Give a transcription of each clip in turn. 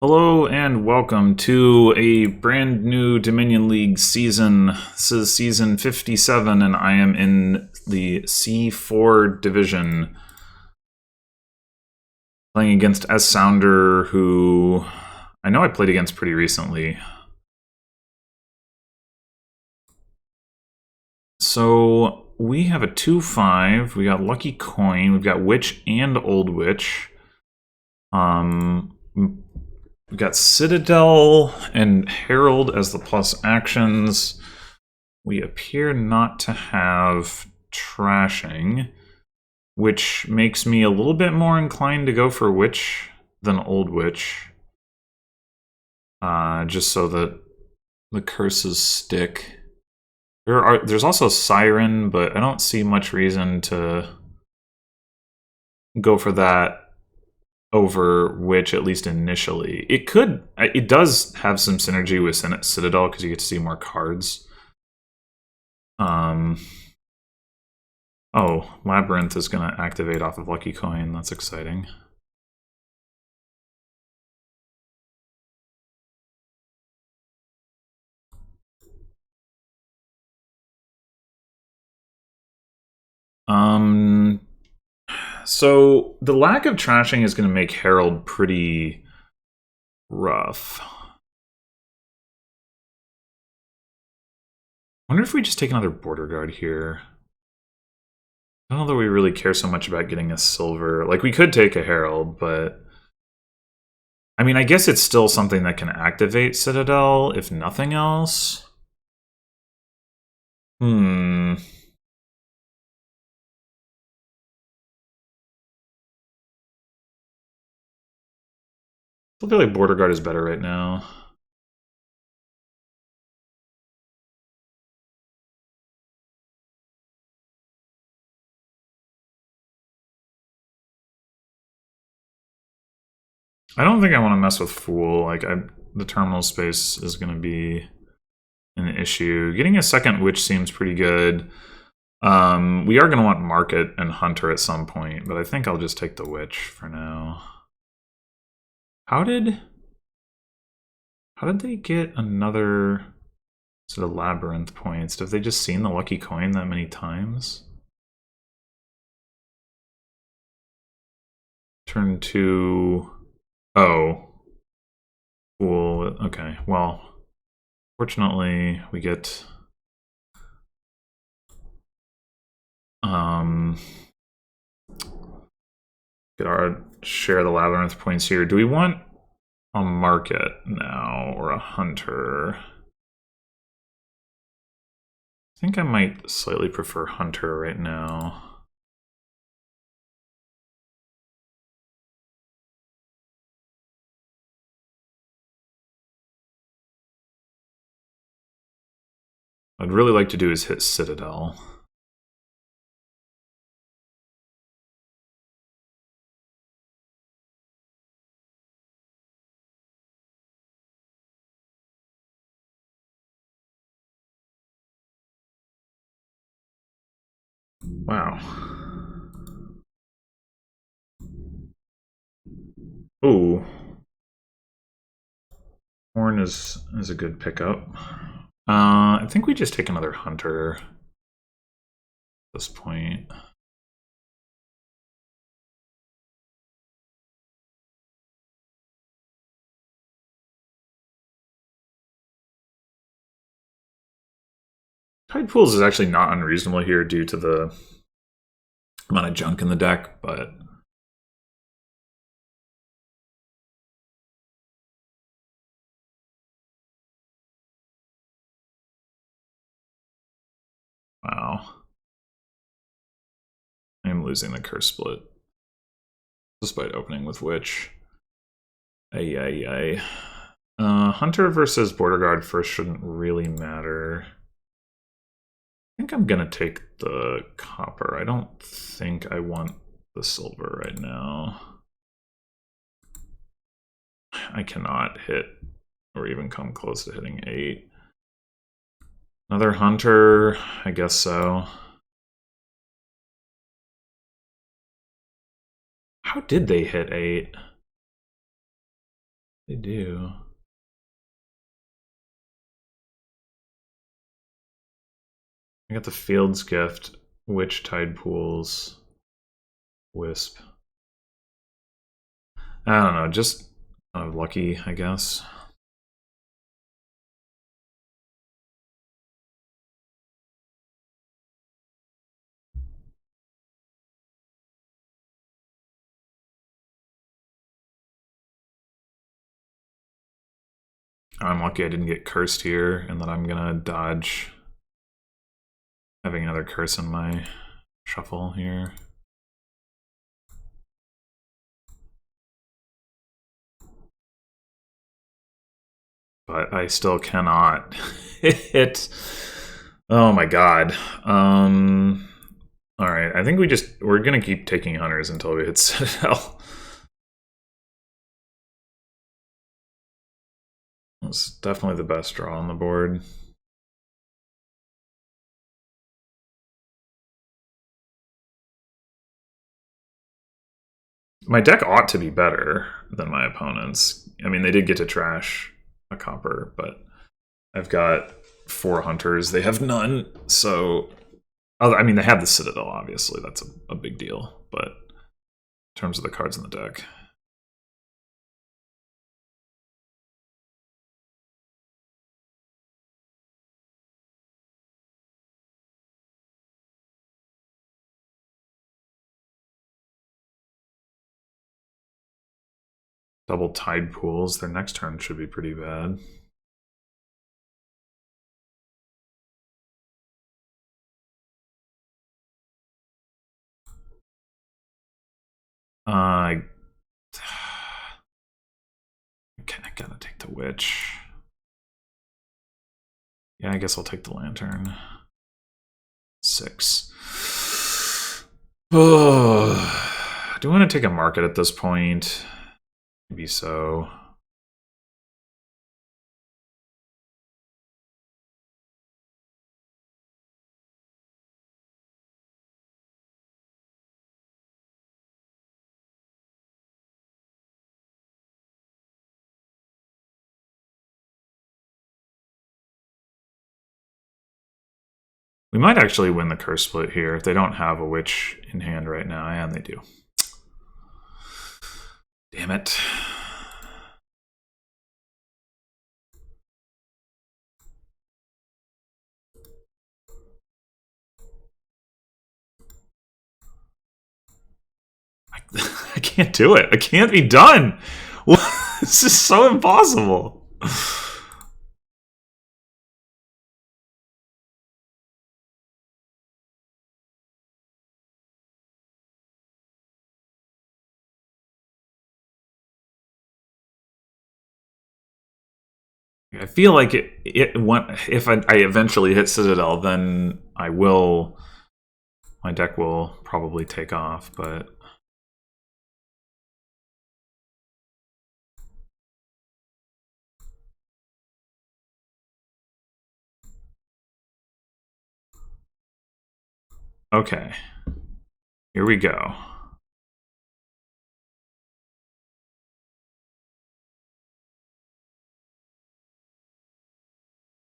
Hello and welcome to a brand new Dominion League season. This is season 57 and I am in the C4 division. Playing against SSounder, who I know I played against pretty recently. So we have a 2-5, we got Lucky Coin, we've got Witch and Old Witch. We've got Citadel and Herald as the plus actions. We appear not to have Trashing, which makes me a little bit more inclined to go for Witch than Old Witch. Just so that the curses stick. There's also Siren, but I don't see much reason to go for that over Witch, at least initially. It does have some synergy with Citadel because you get to see more cards. Oh, Labyrinth is going to activate off of Lucky Coin. That's exciting. So the lack of trashing is going to make Herald pretty rough. I wonder if we just take another Border Guard here. I don't know that we really care so much about getting a silver. Like, we could take a Herald, but I mean, I guess it's still something that can activate Citadel, if nothing else. I feel like Border Guard is better right now. I don't think I want to mess with Fool. Like, the terminal space is going to be an issue. Getting a second Witch seems pretty good. We are going to want Market and Hunter at some point, but I think I'll just take the Witch for now. How did they get another sort of Labyrinth points? Have they just seen the Lucky Coin that many times? Turn 2. Oh. Cool. Okay, well, fortunately, we get our share of the Labyrinth points here. Do we want a Market now or a Hunter? I think I might slightly prefer Hunter right now. What I'd really like to do is hit Citadel. Wow. Ooh. Horn is a good pickup. I think we just take another Hunter at this point. Tide Pools is actually not unreasonable here due to the amount of junk in the deck, but wow. I am losing the Curse Split. Despite opening with Witch. Hunter versus Border Guard first shouldn't really matter. I think I'm gonna take the copper. I don't think I want the silver right now. I cannot hit or even come close to hitting 8. Another Hunter, I guess so. How did they hit 8? They do. I got the Field's Gift, Witch Tide Pools, Wisp. I don't know, just lucky, I guess. I'm lucky I didn't get cursed here, and that I'm gonna dodge having another curse in my shuffle here. But I still cannot hit. Oh my god. Alright, I think we're gonna keep taking hunters until we hit Citadel. It's definitely the best draw on the board. My deck ought to be better than my opponent's. I mean, they did get to trash a copper, but I've got 4 hunters. They have none, so... I mean, they have the Citadel, obviously. That's a big deal, but in terms of the cards in the deck... Double Tide Pools. Their next turn should be pretty bad. I gotta take the Witch. Yeah, I guess I'll take the Lantern. 6. Oh, do I want to take a market at this point? Maybe so. We might actually win the curse split here if they don't have a witch in hand right now, and they do. Damn it. I can't do it. I can't be done. This is so impossible. I feel like if I eventually hit Citadel, then my deck will probably take off, but... Okay, here we go.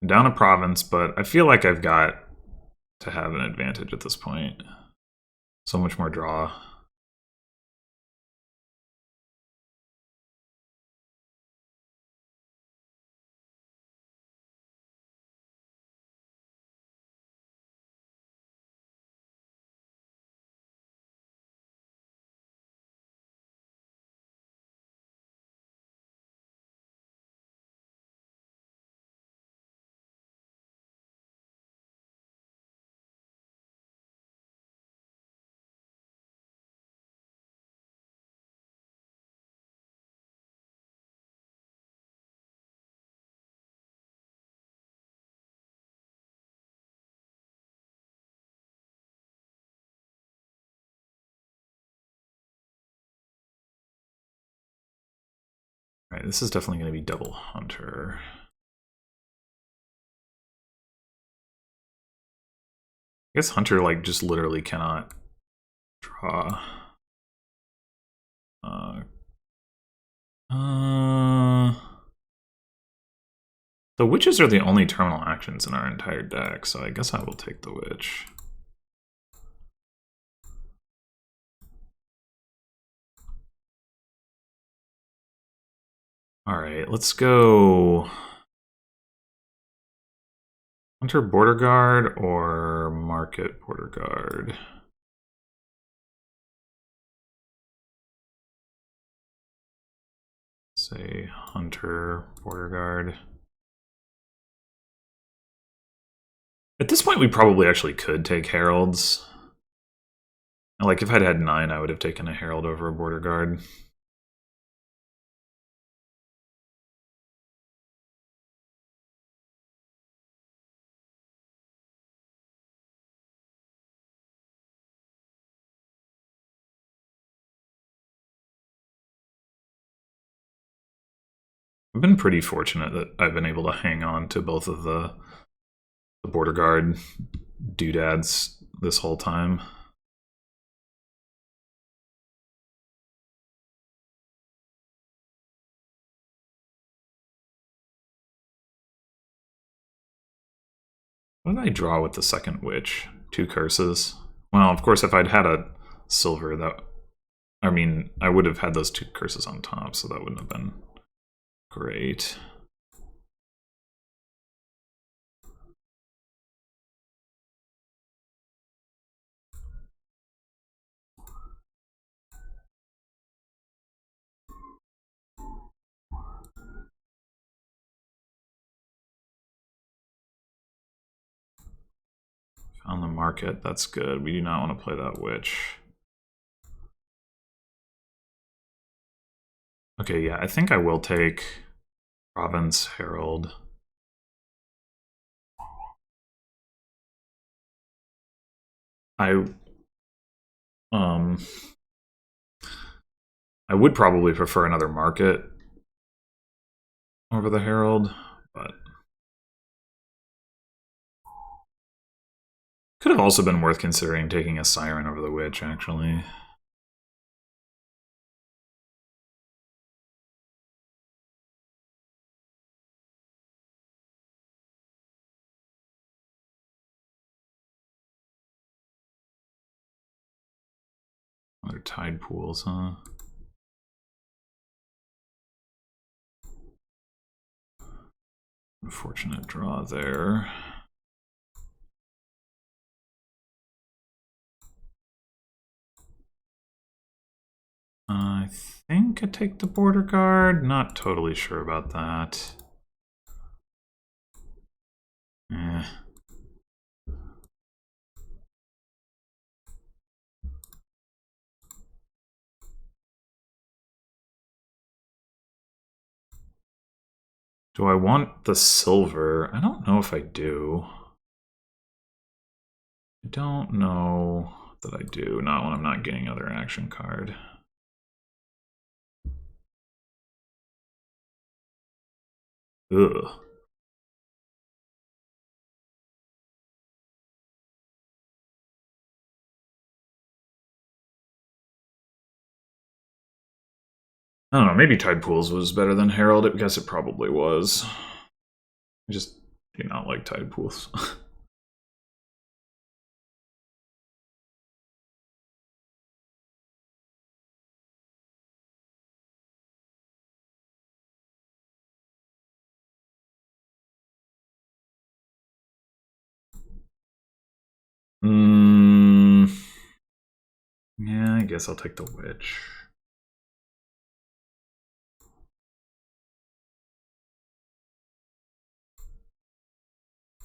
Down a province, but I feel like I've got to have an advantage at this point. So much more draw. All right, this is definitely going to be double Hunter. I guess Hunter, like, just literally cannot draw. The witches are the only terminal actions in our entire deck, so I guess I will take the witch. Alright, let's go Hunter Border Guard or Market Border Guard. Say Hunter Border Guard. At this point, we probably actually could take Heralds. Like, if I'd had 9, I would have taken a Herald over a Border Guard. I've been pretty fortunate that I've been able to hang on to both of the Border Guard doodads this whole time. What did I draw with the second witch? 2 curses. Well, of course, if I'd had a silver, I mean, I would have had those 2 curses on top, so that wouldn't have been great. Found the market, that's good. We do not want to play that witch. Okay, yeah, I think I will take Province Herald. I would probably prefer another market over the Herald, but could have also been worth considering taking a Siren over the Witch, actually. Other tide pools, huh? Unfortunate draw there. I think I take the Border Guard. Not totally sure about that. Eh. Do I want the silver? I don't know if I do. I don't know that I do. Not when I'm not getting other action card. Ugh. I don't know, maybe Tide Pools was better than Herald. I guess it probably was. I just do not like Tide Pools. Yeah, I guess I'll take the Witch.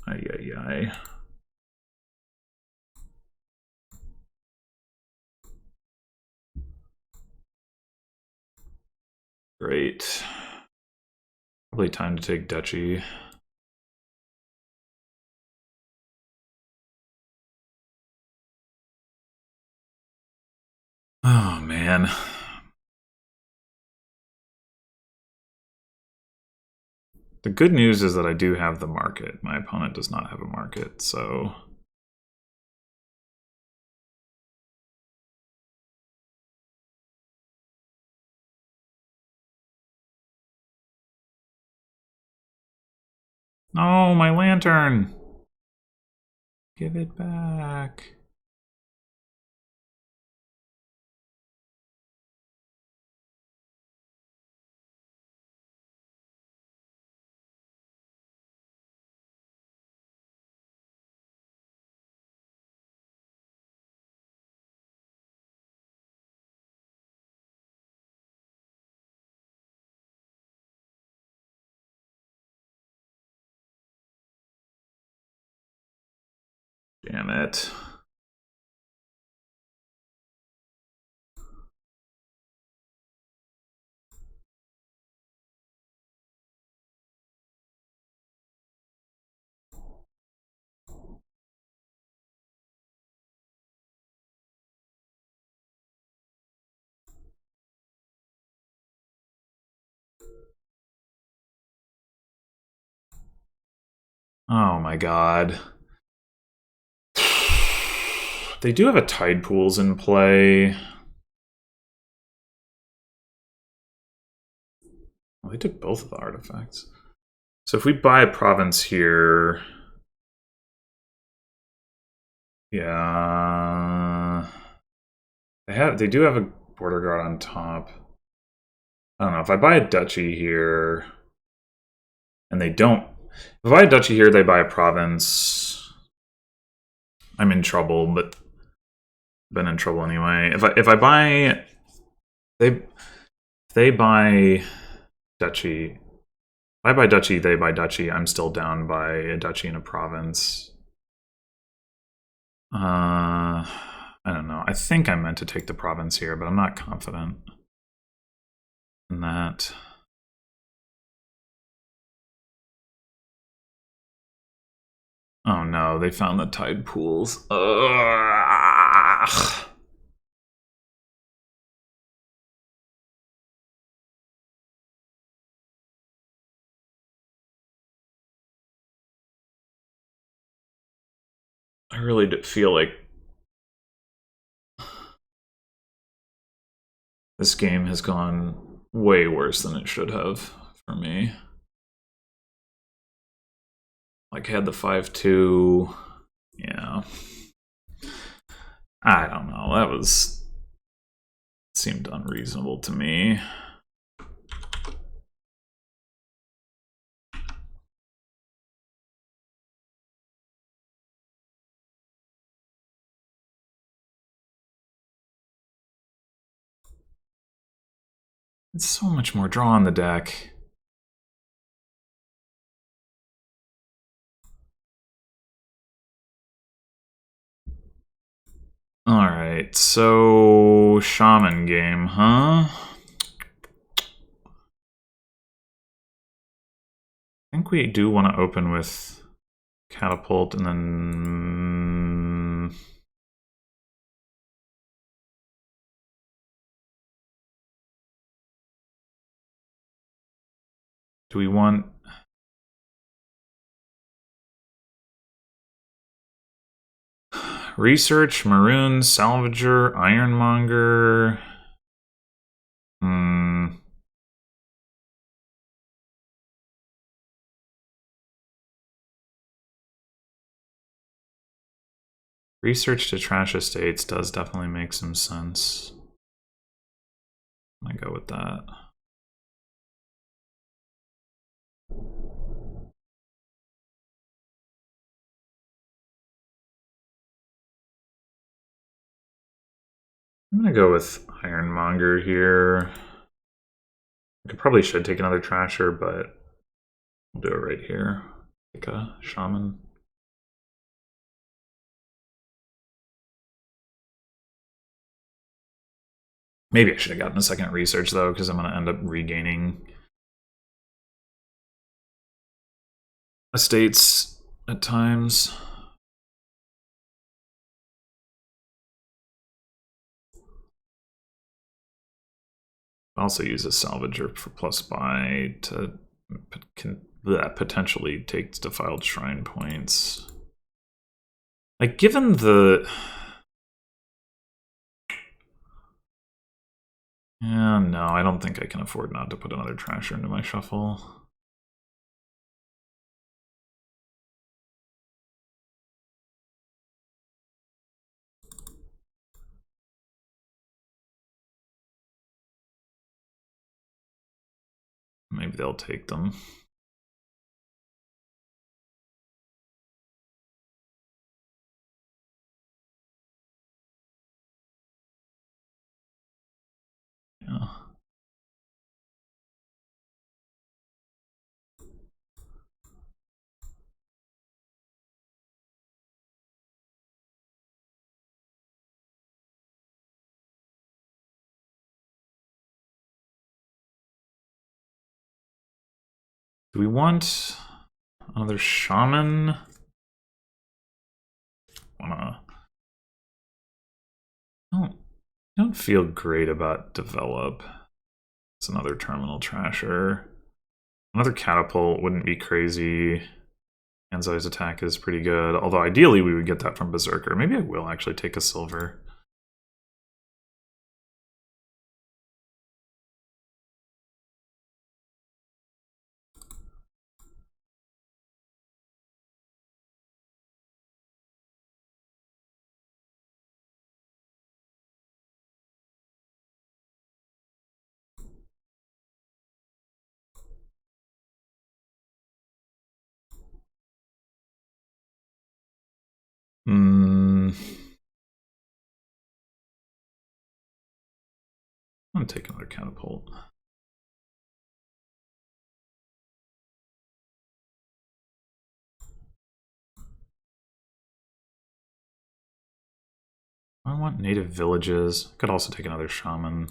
Ay, ay, ay. Great. Probably time to take Duchy. Oh, man. The good news is that I do have the market. My opponent does not have a market, so... No, my lantern. Give it back. Damn it. Oh my god. They do have a tide pools in play. Well, they took both of the artifacts. So if we buy a province here... Yeah... They do have a border guard on top. I don't know, if I buy a duchy here... And they don't... If I buy a duchy here, they buy a province... I'm in trouble, but... Been in trouble anyway. If I buy... They buy duchy... If I buy duchy, they buy duchy. I'm still down by a duchy and a province. I don't know. I think I meant to take the province here, but I'm not confident in that. Oh no, they found the tide pools. Ugh. I really feel like this game has gone way worse than it should have for me. Like, had the 5-2. Yeah. I don't know. That seemed unreasonable to me. It's so much more draw on the deck. Alright, so... Shaman game, huh? I think we do want to open with Catapult and then... Do we want... Research, Maroon, Salvager, Ironmonger... Research to trash estates does definitely make some sense. I go with that. I'm gonna go with Ironmonger here. I probably should take another Trasher, but we'll do it right here. Take a Shaman. Maybe I should have gotten a second research though, because I'm gonna end up regaining estates at times. Also use a Salvager for plus buy to potentially take defiled shrine points. Like, given the... Yeah, no, I don't think I can afford not to put another Trasher into my shuffle. maybe they'll take them. Yeah. Do we want another shaman? I don't feel great about develop. It's another terminal trasher. Another catapult wouldn't be crazy. Anzai's attack is pretty good, although ideally we would get that from Berserker. Maybe I will actually take a silver. I'm gonna take another catapult. I want native villages. Could also take another shaman.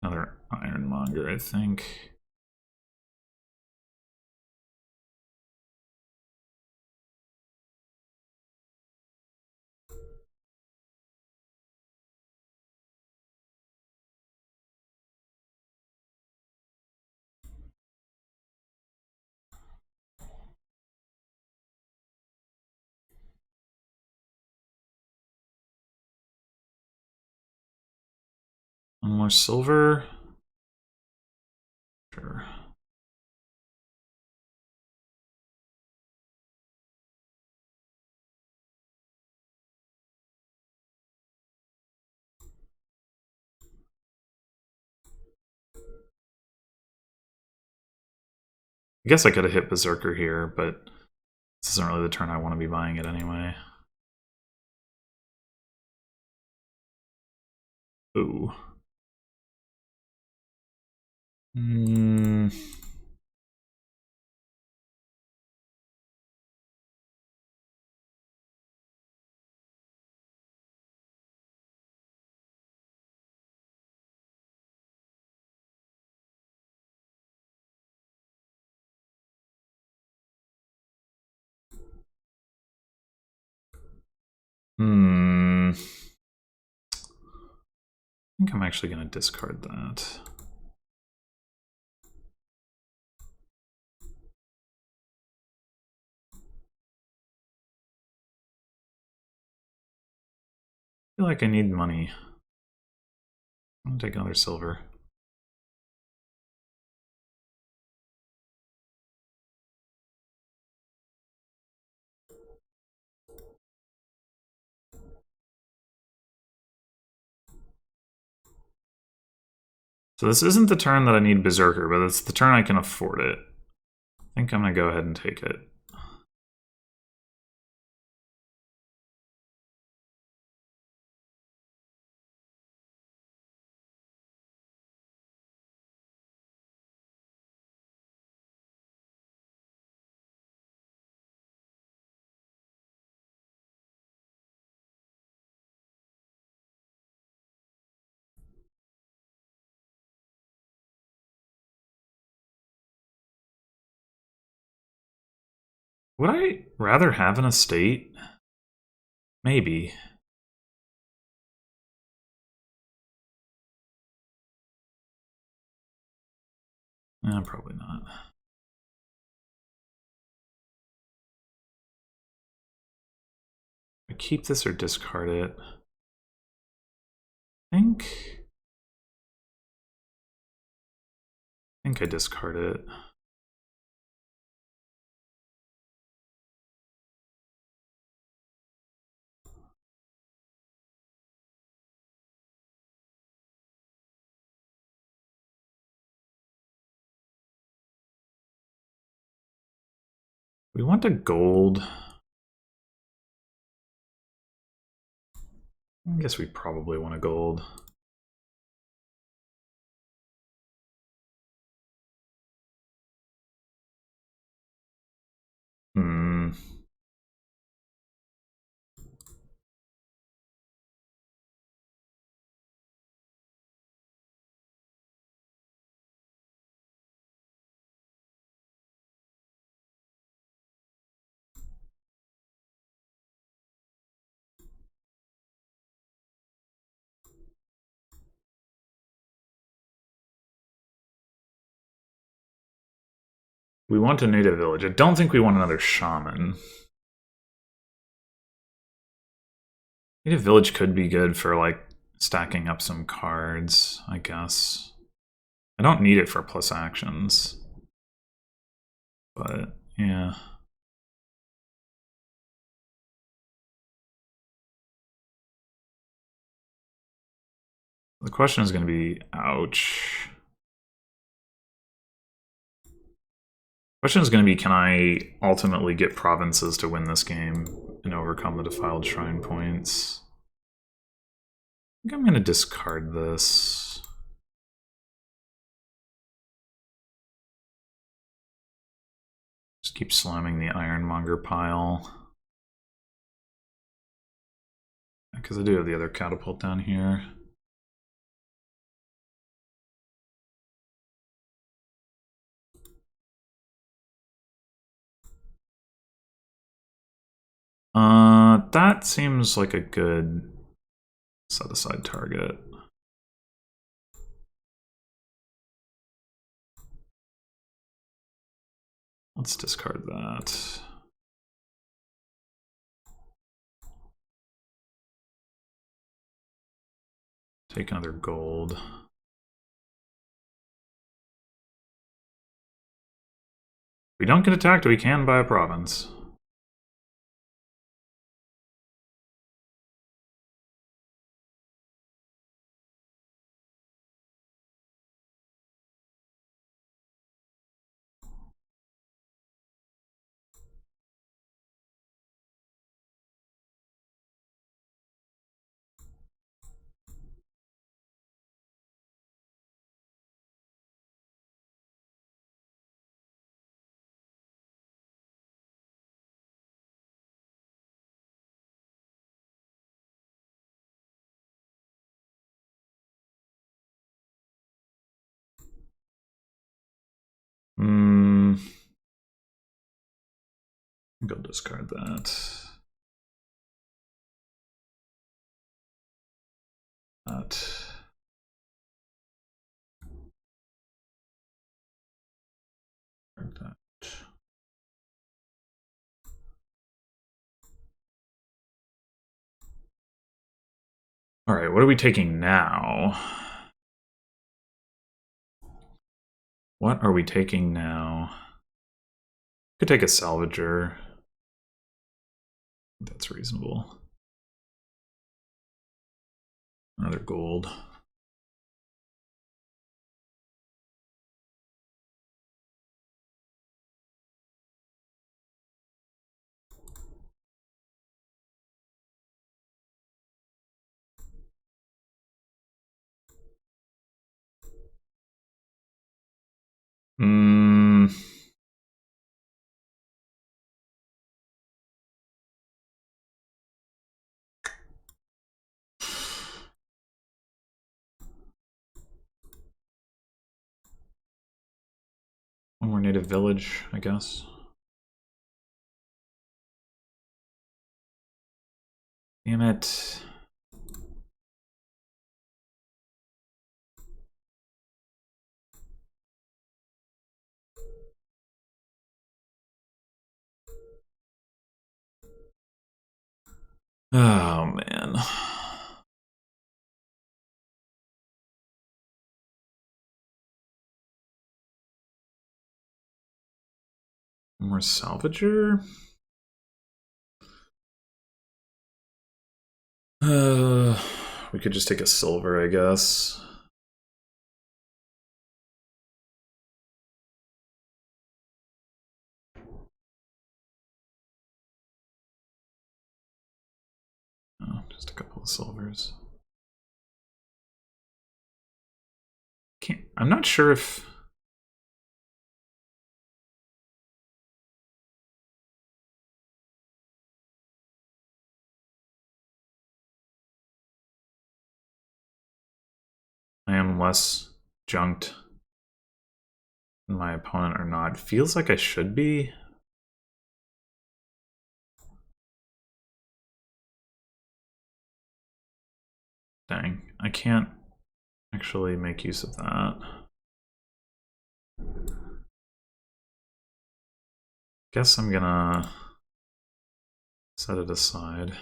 Another ironmonger, I think. One more silver. Sure. I guess I could have hit Berserker here, but this isn't really the turn I want to be buying it anyway. Ooh. I think I'm actually going to discard that. I feel like I need money. I'm going to take another silver. So this isn't the turn that I need Berserker, but it's the turn I can afford it. I think I'm going to go ahead and take it. Would I rather have an estate? Maybe. Probably not. I keep this or discard it. I think I think I discard it. We want a gold. I guess we probably want a gold. We want a native village. I don't think we want another shaman. Native village could be good for like stacking up some cards, I guess. I don't need it for plus actions. But yeah. The question is going to be, ouch. Question is going to be, can I ultimately get provinces to win this game and overcome the defiled shrine points? I think I'm going to discard this. Just keep slamming the Ironmonger pile. Because I do have the other catapult down here. That seems like a good set-aside target. Let's discard that. Take another gold. If we don't get attacked, we can buy a province. Go discard that. That. That. All right, what are we taking now? What are we taking now? Could take a salvager. That's reasonable. Another gold. One more native village, I guess. Damn it. Oh, man. More salvager. We could just take a silver, I guess. Oh, just a couple of silvers. I'm not sure if... I am less junked than my opponent or not. Feels like I should be. Dang, I can't actually make use of that. Guess I'm gonna set it aside.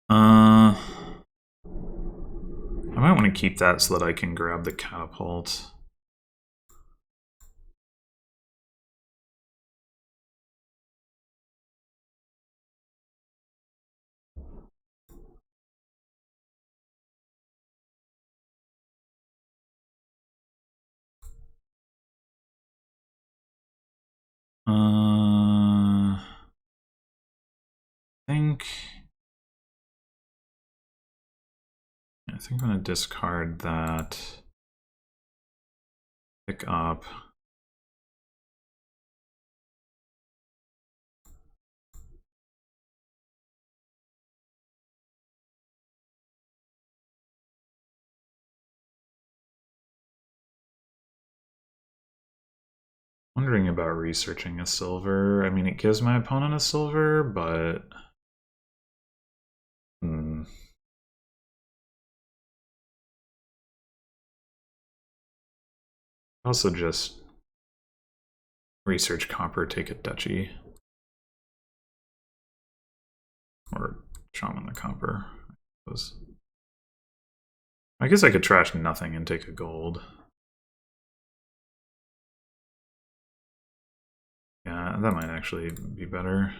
I might want to keep that so that I can grab the catapult. I think I'm going to discard that. Pick up. Wondering about researching a silver. I mean, it gives my opponent a silver, but... Also just research copper, take a duchy. Or shaman the copper. I guess I could trash nothing and take a gold. Yeah, that might actually be better.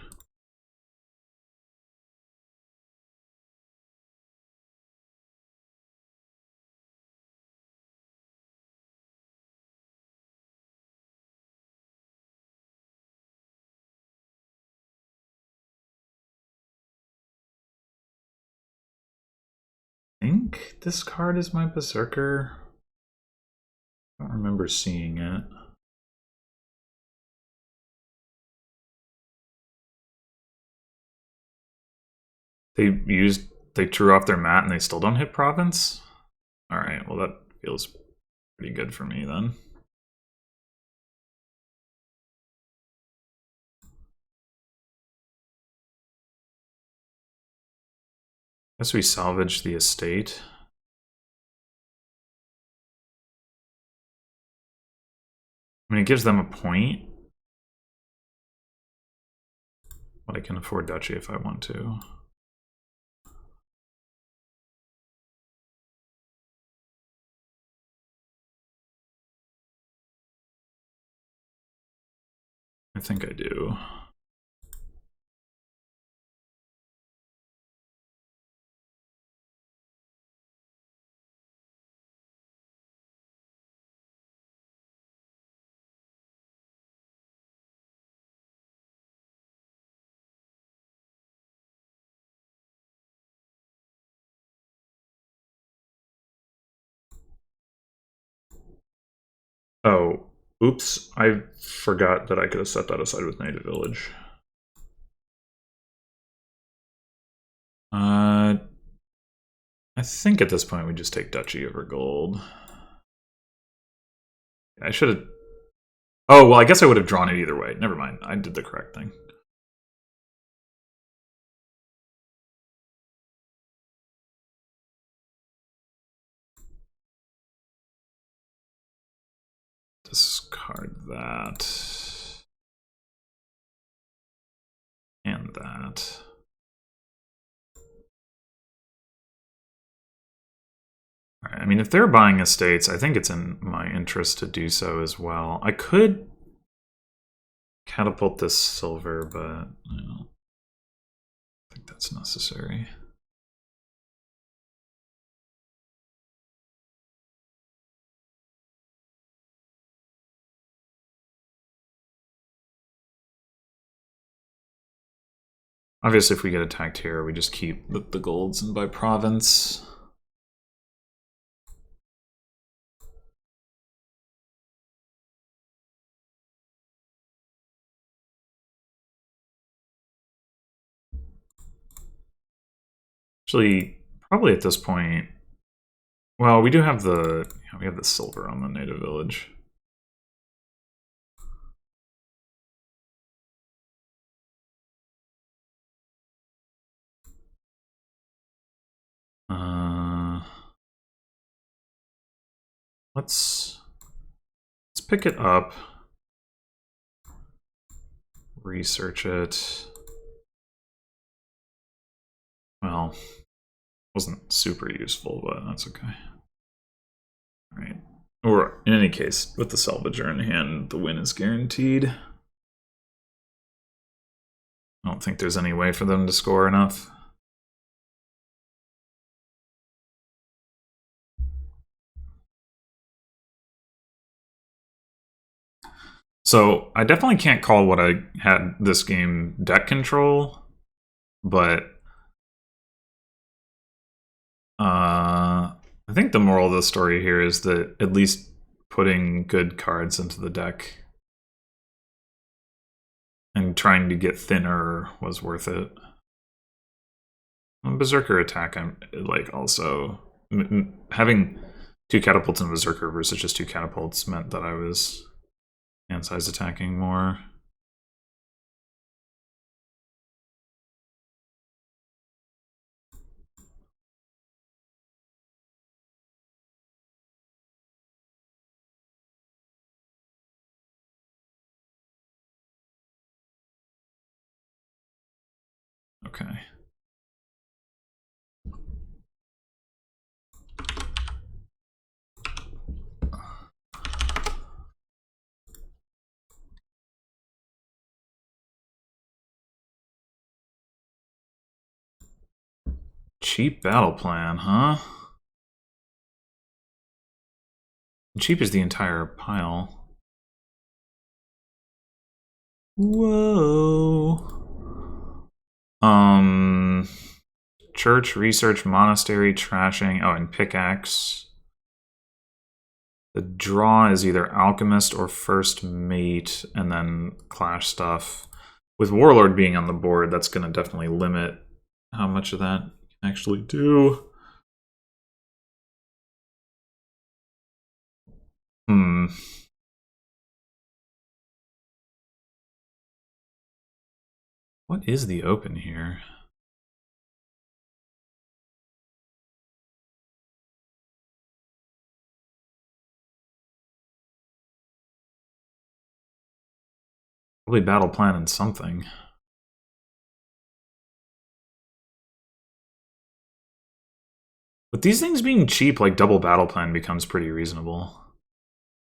I think this card is my Berserker. I don't remember seeing it. They drew off their mat and they still don't hit province? Alright, well that feels pretty good for me then. Guess we salvage the estate. I mean, it gives them a point. But I can afford duchy if I want to. I think I do. Oh, oops. I forgot that I could have set that aside with Native Village. I think at this point we just take Duchy over gold. I should have... Oh, well, I guess I would have drawn it either way. Never mind. I did the correct thing. Discard that. And that. Alright, I mean, if they're buying estates, I think it's in my interest to do so as well. I could catapult this silver, but I don't think that's necessary. Obviously, if we get attacked here, we just keep the golds and buy province. Actually, probably at this point, well, we do have the we have the silver on the native village. Let's pick it up, research it. Well, wasn't super useful, but that's okay. All right. Or in any case, with the salvager in hand, the win is guaranteed. I don't think there's any way for them to score enough. So I definitely can't call what I had this game deck control, but I think the moral of the story here is that at least putting good cards into the deck and trying to get thinner was worth it. Berserker attack, I'm like also having 2 catapults in Berserker versus just 2 catapults meant that I was hand-size attacking more. Okay. Cheap battle plan, huh? Cheap is the entire pile. Whoa. Church, research, monastery, trashing. Oh, and pickaxe. The draw is either alchemist or first mate, and then clash stuff. With warlord being on the board, that's going to definitely limit how much of that you can actually do. What is the open here? Probably battle plan and something. With these things being cheap, like double battle plan becomes pretty reasonable.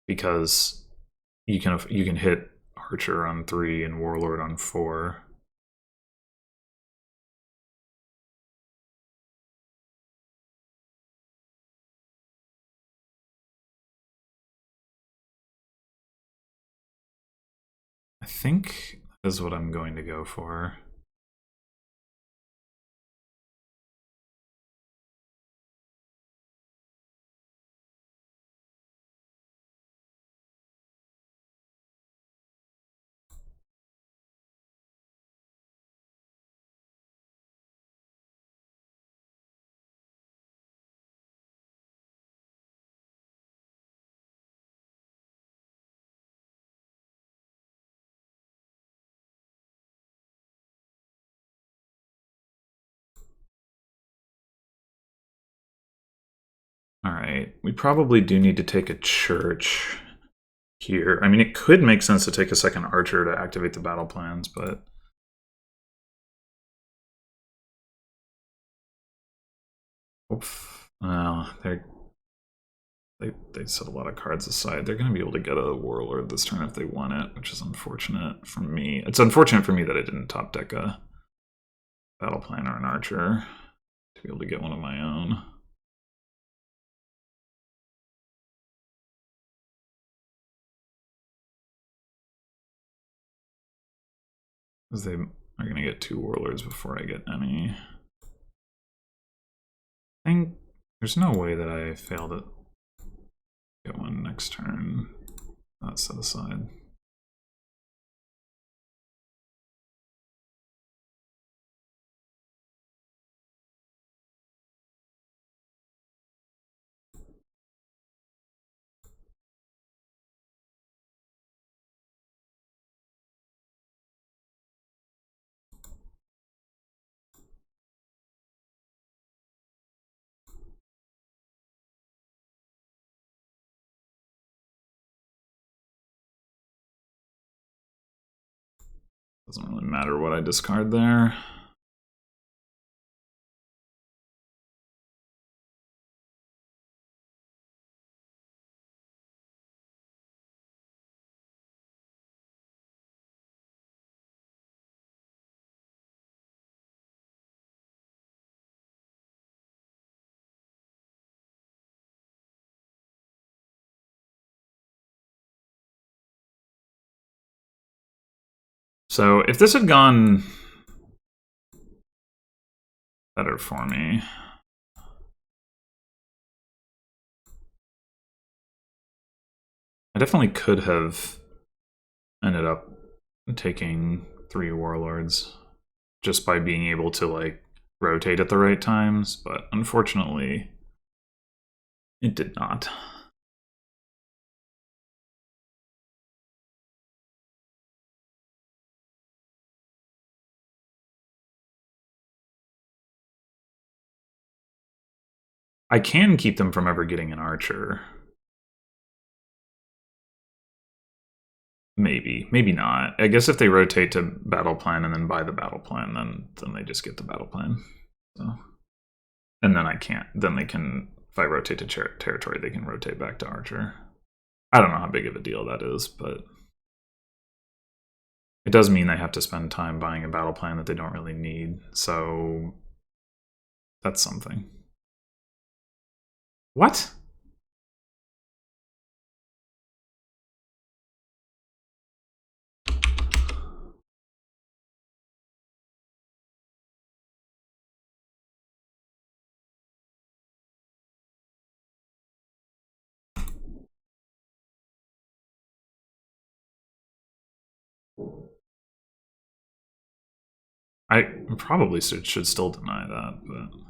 Because you can hit Archer on 3 and Warlord on 4. I think that is what I'm going to go for. Alright, we probably do need to take a church here. I mean, it could make sense to take a second archer to activate the battle plans, but... Well, they set a lot of cards aside. They're going to be able to get a warlord this turn if they want it, which is unfortunate for me. It's unfortunate for me that I didn't top deck a battle plan or an archer to be able to get one of my own. Because they are going to get 2 warlords before I get any. I think there's no way that I fail to get one next turn. Not set aside. Doesn't really matter what I discard there. So if this had gone better for me, I definitely could have ended up taking 3 warlords just by being able to like rotate at the right times, but unfortunately it did not. I can keep them from ever getting an archer. Maybe, maybe not. I guess if they rotate to battle plan and then buy the battle plan, then they just get the battle plan. So, and then I can't. Then they can, if I rotate to territory, they can rotate back to archer. I don't know how big of a deal that is, but it does mean they have to spend time buying a battle plan that they don't really need. So that's something. What? I probably should still deny that, but...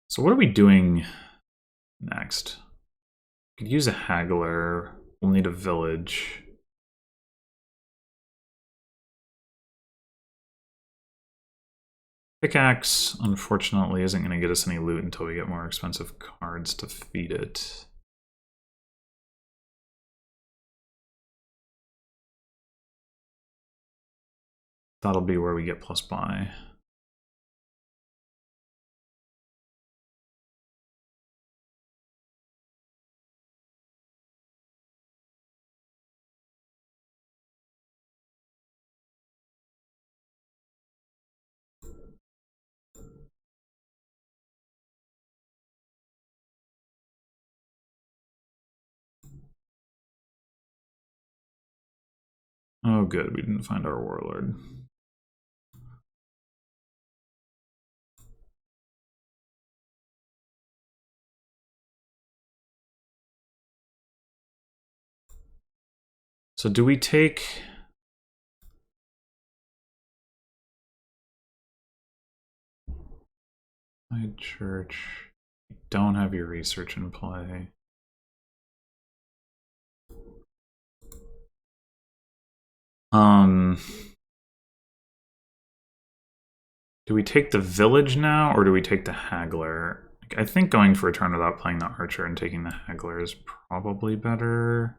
So what are we doing next? Could use a haggler. We'll need a village. Pickaxe, unfortunately, isn't going to get us any loot until we get more expensive cards to feed it. That'll be where we get plus buy. Oh, good. We didn't find our warlord. So do we take... Side church. You don't have your research in play. Do we take the village now, or do we take the haggler? I think going for a turn without playing the archer and taking the haggler is probably better.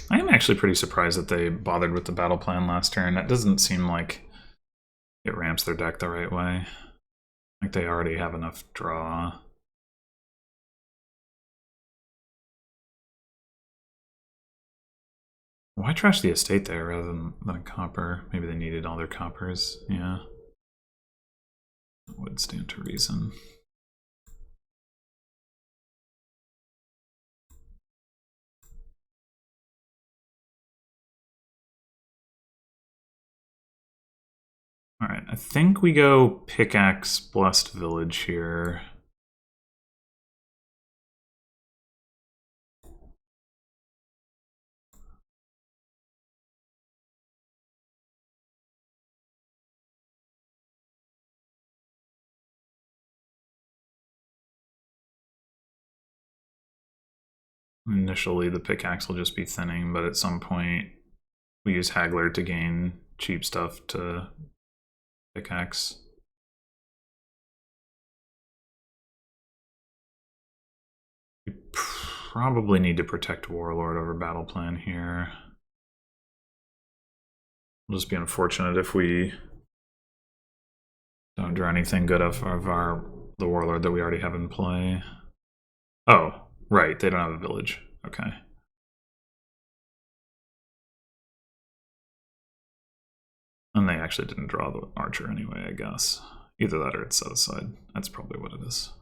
I am actually pretty surprised that they bothered with the battle plan last turn. That doesn't seem like it ramps their deck the right way. Like they already have enough draw. Why trash the estate there rather than a copper? Maybe they needed all their coppers. Yeah. That would stand to reason. Alright, I think we go Pickaxe Blessed Village here. Initially, the Pickaxe will just be thinning, but at some point, we use Haggler to gain cheap stuff to Pickaxe. We probably need to protect Warlord over Battle Plan here. It'll just be unfortunate if we don't draw anything good of the Warlord that we already have in play. Oh, right, they don't have a village. Okay. And they actually didn't draw the archer anyway, I guess. Either that or it's set aside. That's probably what it is.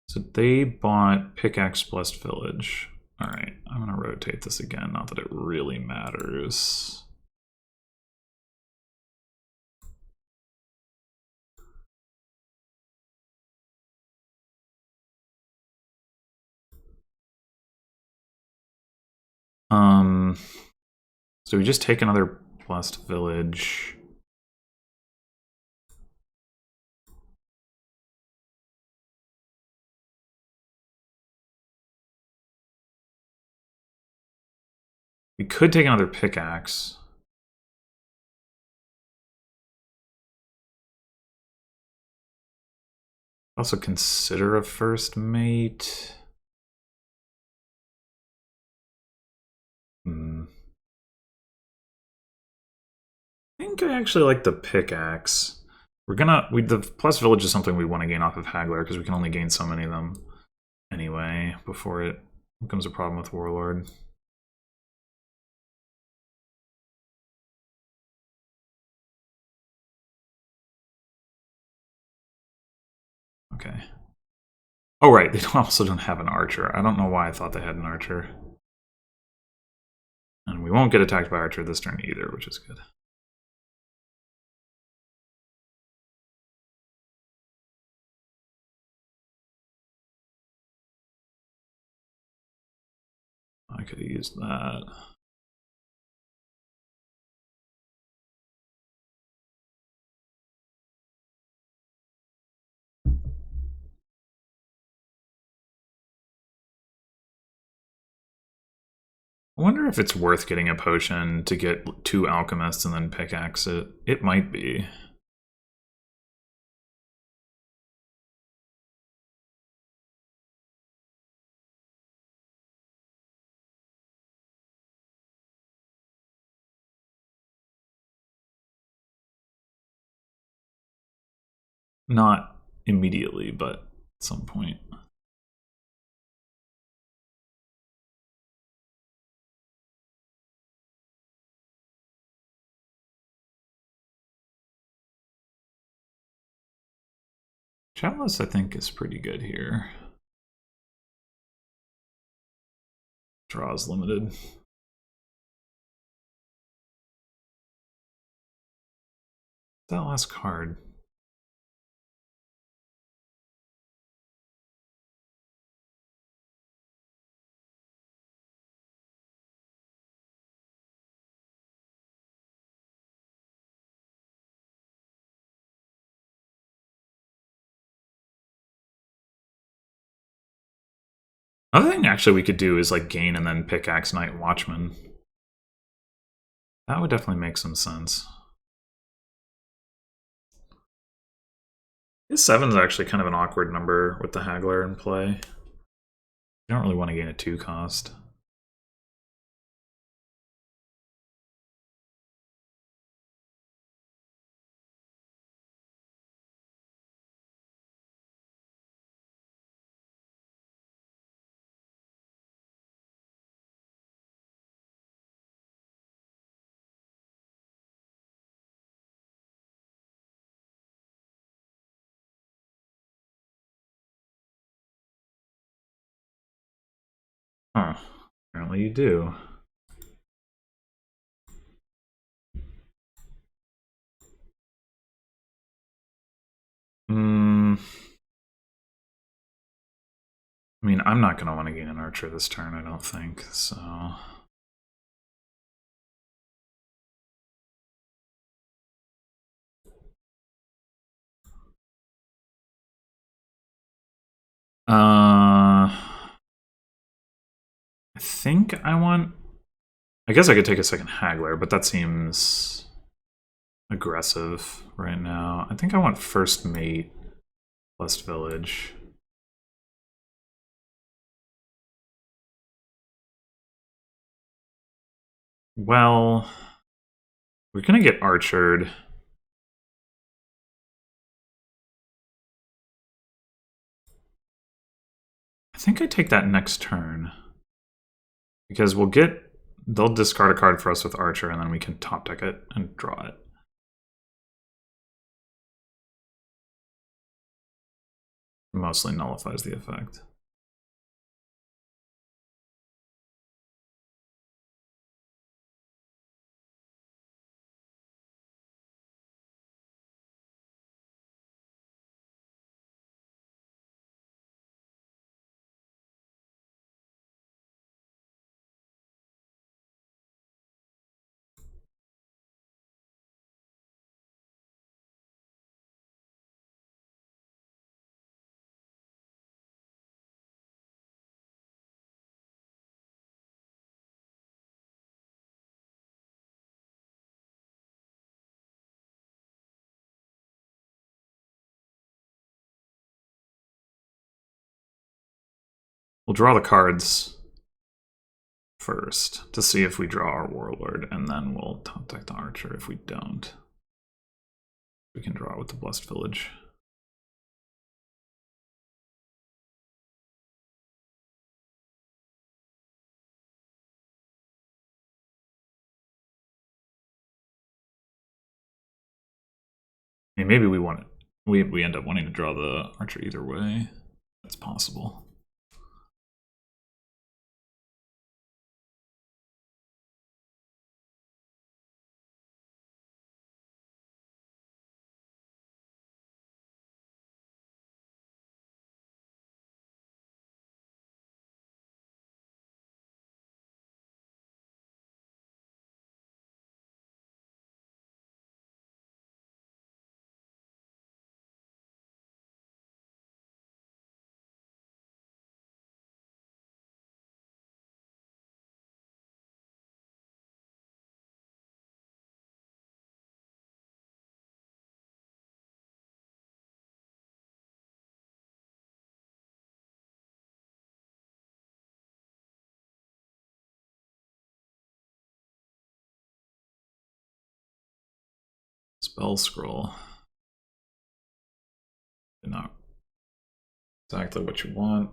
So they bought Pickaxe Blessed Village. Alright, I'm gonna rotate this again, not that it really matters. So we just take another Blessed Village. We could take another Pickaxe. Also consider a first mate. I think I actually like the Pickaxe. The plus village is something we want to gain off of Haggler because we can only gain so many of them anyway before it becomes a problem with Warlord. Okay. Oh right, they also don't have an archer. I don't know why I thought they had an archer. And we won't get attacked by archer this turn either, which is good. I could have used that. I wonder if it's worth getting a potion to get 2 alchemists and then pickaxe it. It might be. Not immediately, but at some point. Chalice, I think, is pretty good here. Draw is limited. That last card. Another thing actually we could do is like gain and then Pickaxe Night Watchman. That would definitely make some sense. His 7 is actually kind of an awkward number with the Haggler in play. You don't really want to gain a 2 cost. Huh. Apparently you do. I mean, I'm not going to want to gain an archer this turn, I don't think, so... I think I want... I guess I could take a second Haggler, but that seems aggressive right now. I think I want first mate, Blessed Village. Well, we're gonna get archered. I think I take that next turn. Because we'll get... They'll discard a card for us with Archer, and then we can top deck it and draw it. Mostly nullifies the effect. We'll draw the cards first to see if we draw our Warlord, and then we'll top deck the Archer. If we don't, we can draw with the Blessed Village. I mean, maybe we want it. We end up wanting to draw the Archer either way. That's possible. Spell Scroll. not exactly what you want.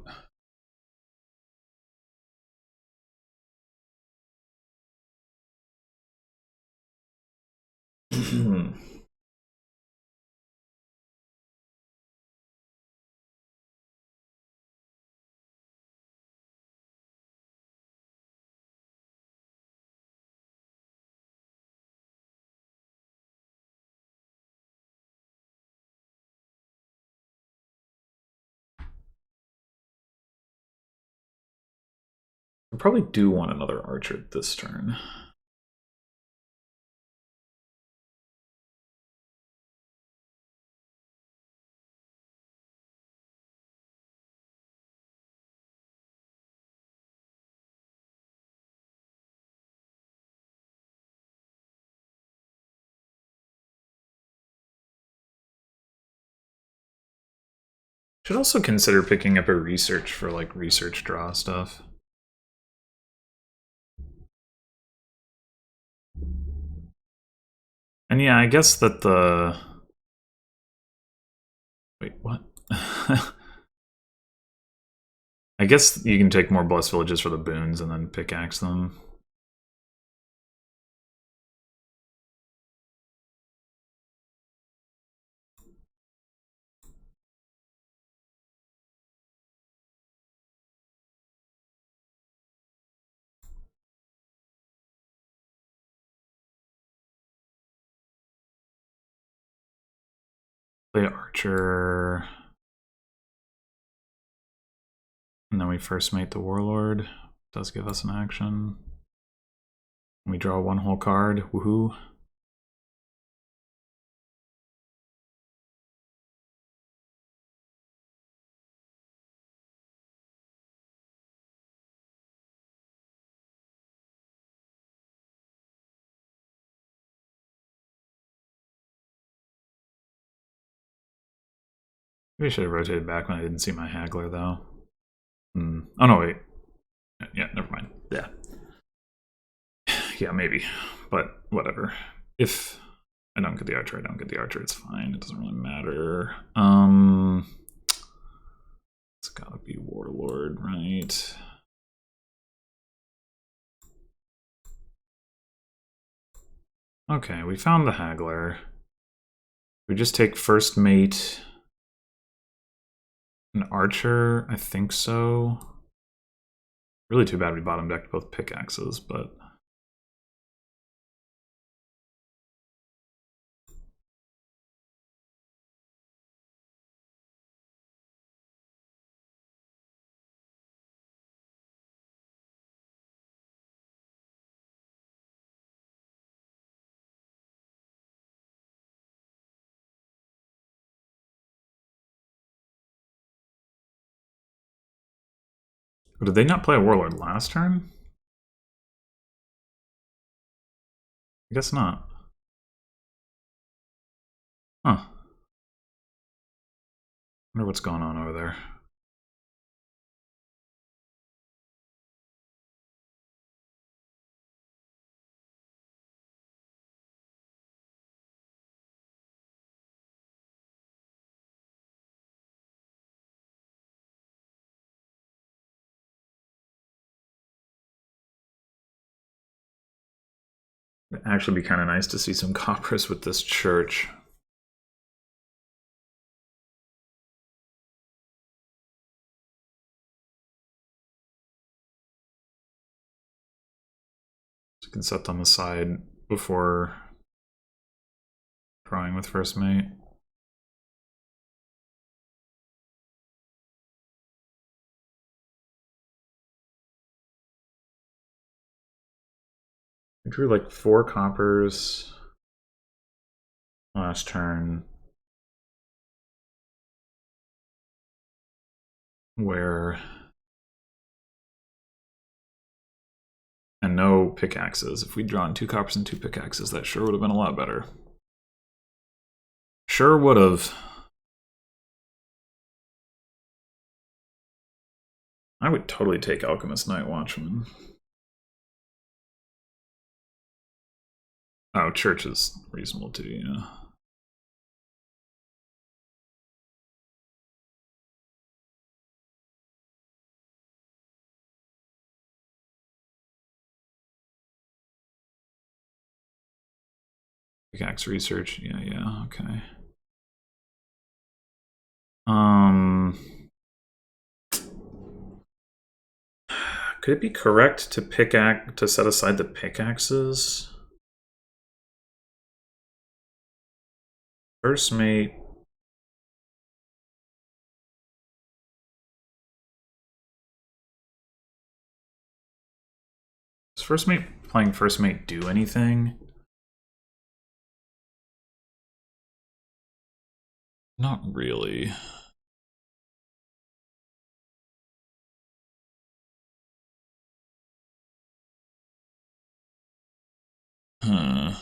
I probably do want another archer this turn. Should also consider picking up a research for like research draw stuff. And yeah, I guess that the... Wait, what? I guess you can take more blessed villages for the boons and then pickaxe them. Play archer. And then we first mate the warlord. Does give us an action. We draw one whole card. Woohoo. Maybe I should have rotated back when I didn't see my haggler, though. Oh, no, wait. Yeah, never mind. Yeah. Yeah, maybe. But whatever. If I don't get the archer, I don't get the archer. It's fine. It doesn't really matter. It's gotta be warlord, right? Okay, we found the haggler. We just take first mate... An archer? I think so. Really too bad we bottom decked both pickaxes, but... Did they not play a warlord last turn? I guess not. Huh. Wonder what's going on over there. It'd actually be kind of nice to see some coppers with this church. So you can set them aside before drawing with first mate. I drew like 4 coppers last turn, where... And no pickaxes. If we'd drawn 2 coppers and 2 pickaxes, that sure would have been a lot better. Sure would have. I would totally take Alchemist Night Watchman. Oh, Church is reasonable too, yeah. Pickaxe research. Yeah, okay. Could it be correct to set aside the pickaxes? First mate. Does first mate playing first mate do anything? Not really. Huh.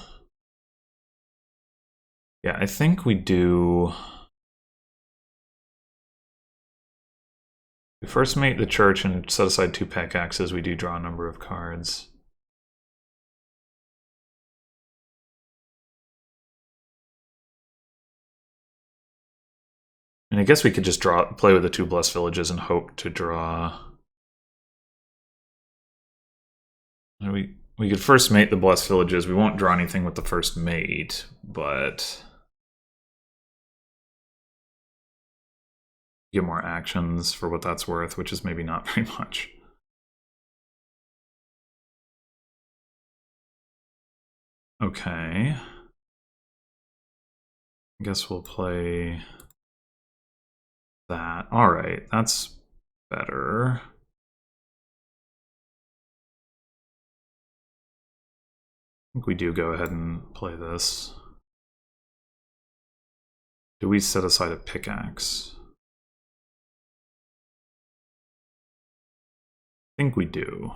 Yeah, I think we do. We first mate the church and set aside 2 pickaxes. We do draw a number of cards. And I guess we could just play with the 2 blessed villages and hope to draw. We could first mate the blessed villages. We won't draw anything with the first mate, but get more actions for what that's worth, which is maybe not very much. Okay. I guess we'll play that. All right, that's better. I think we do go ahead and play this. Do we set aside a pickaxe? I think we do.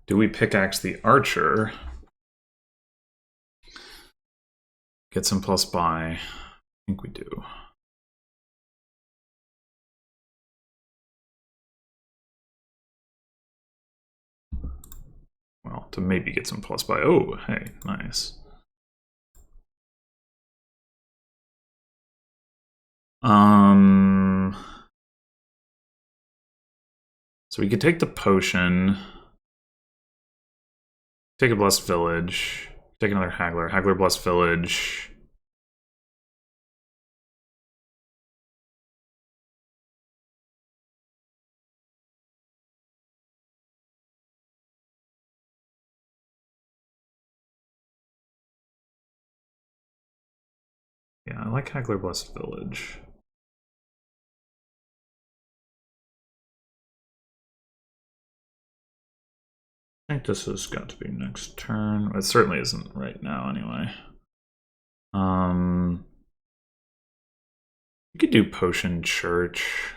Do we pickaxe the archer? Get some plus buy. I think we do. Well, to maybe get some plus buy. Oh, hey, nice. So we could take the potion. Take a blessed village. Take another haggler. Haggler blessed village. Yeah, I like haggler blessed village. I think this has got to be next turn. It certainly isn't right now, anyway. We could do potion church.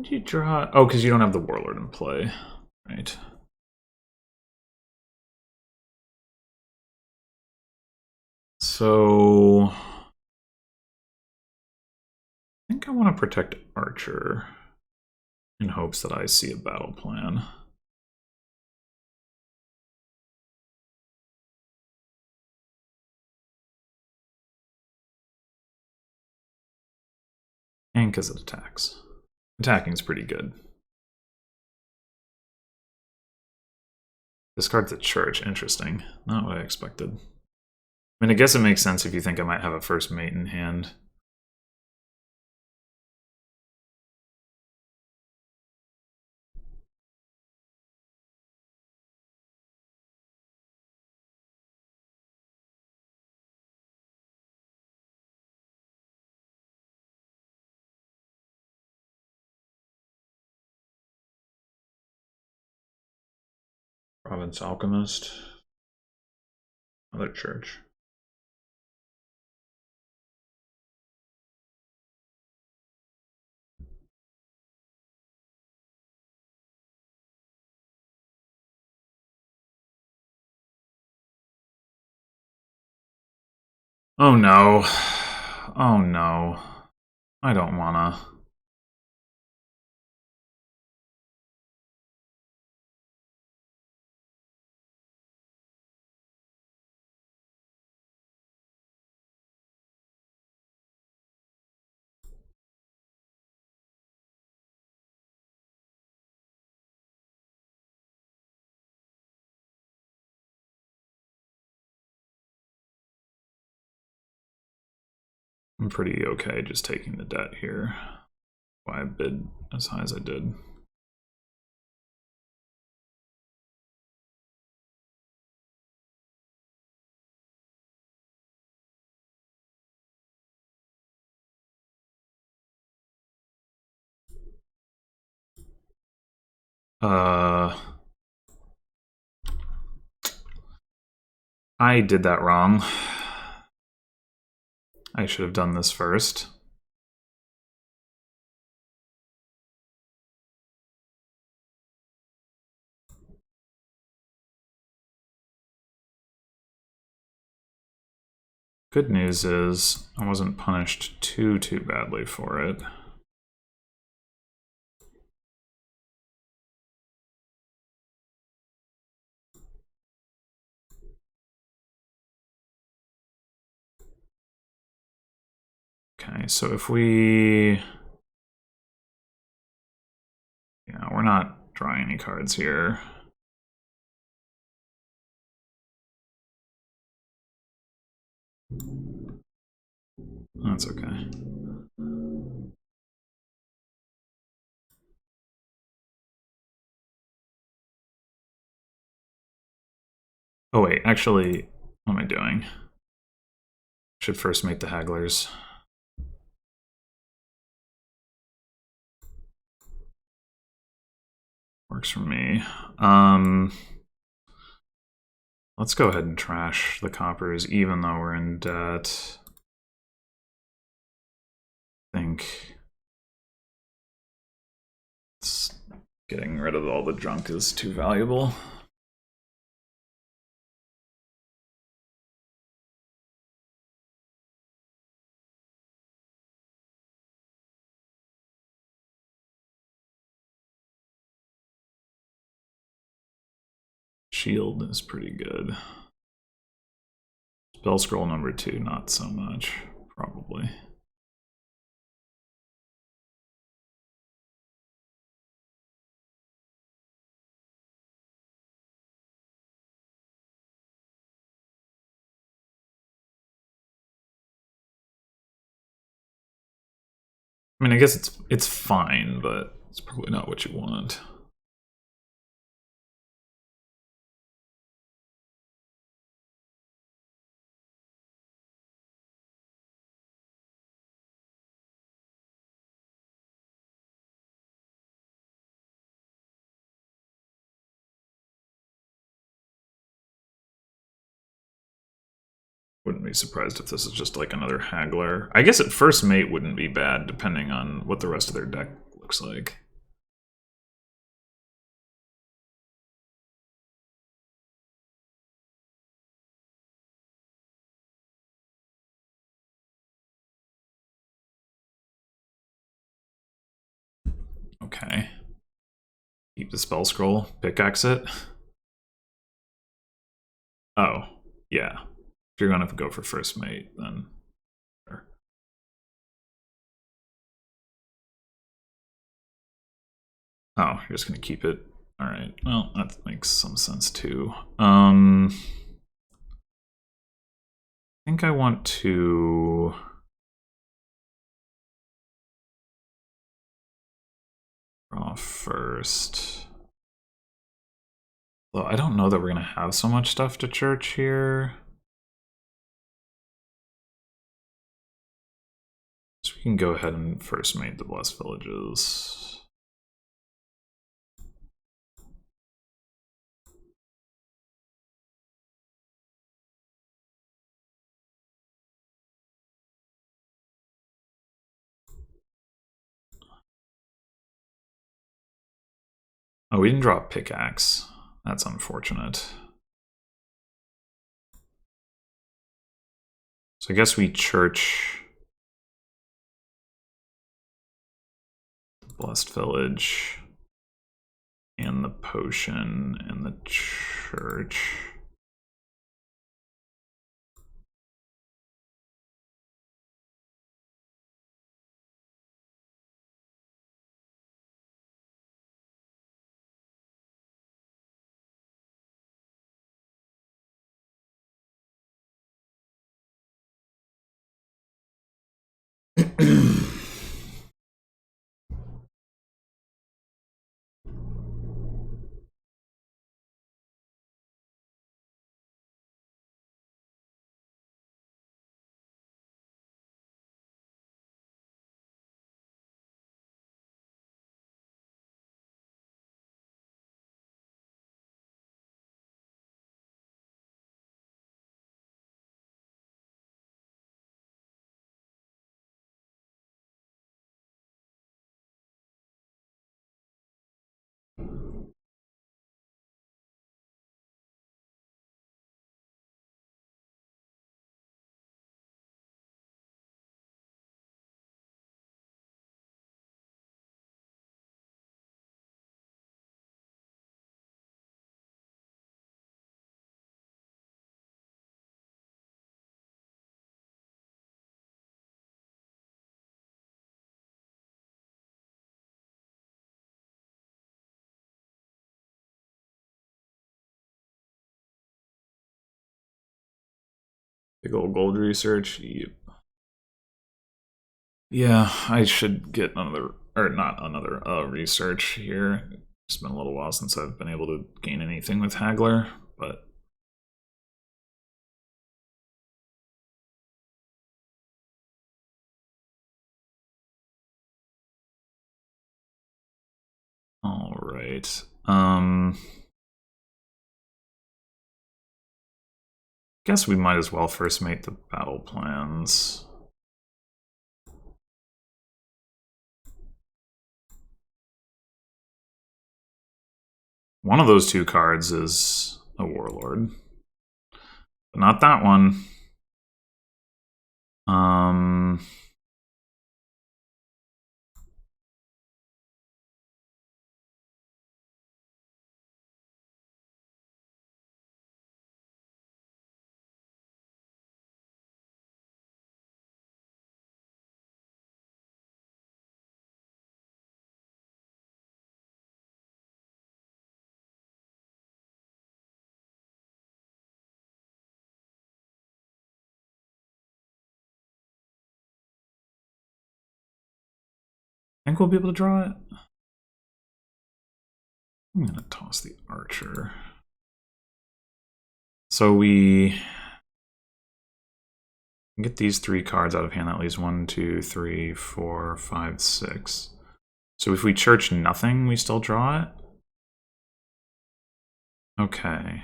Did you draw? Oh, because you don't have the warlord in play, right? So I think I want to protect Archer in hopes that I see a battle plan. And because it attacks. Attacking's pretty good. Discards the church. Interesting. Not what I expected. I mean, I guess it makes sense if you think I might have a first mate in hand. Province Alchemist. Another church. Oh no. Oh no. I don't wanna. I'm pretty okay just taking the debt here. Why I bid as high as I did. I did that wrong. I should have done this first. Good news is I wasn't punished too badly for it. Okay, so if we... Yeah, we're not drawing any cards here. That's okay. Oh wait, actually, what am I doing? Should first make the hagglers. Works for me. Let's go ahead and trash the coppers, even though we're in debt. I think getting rid of all the junk is too valuable. Shield is pretty good. Spell scroll number 2, not so much, probably. I mean, I guess it's fine, but it's probably not what you want. Wouldn't be surprised if this is just like another haggler. I guess at first mate wouldn't be bad, depending on what the rest of their deck looks like. Okay. Keep the spell scroll, pickaxe it. Oh, yeah. If you're gonna go for first mate, then sure. Oh, you're just gonna keep it. Alright, well, that makes some sense too. I think I want to draw first. Well, I don't know that we're gonna have so much stuff to church here. So we can go ahead and first mate the Blessed Villages. Oh, we didn't draw a pickaxe. That's unfortunate. So I guess we church the Blessed Village and the potion and the church. Big old gold research. Yep. Yeah, I should get another, or not another, research here. It's been a little while since I've been able to gain anything with Haggler, but all right. Guess we might as well first make the battle plans. One of those two cards is a warlord, but not that one. I think we'll be able to draw it. I'm gonna toss the archer. So we get these three cards out of hand. That leaves 1, 2, 3, 4, 5, 6. So if we church nothing, we still draw it? Okay.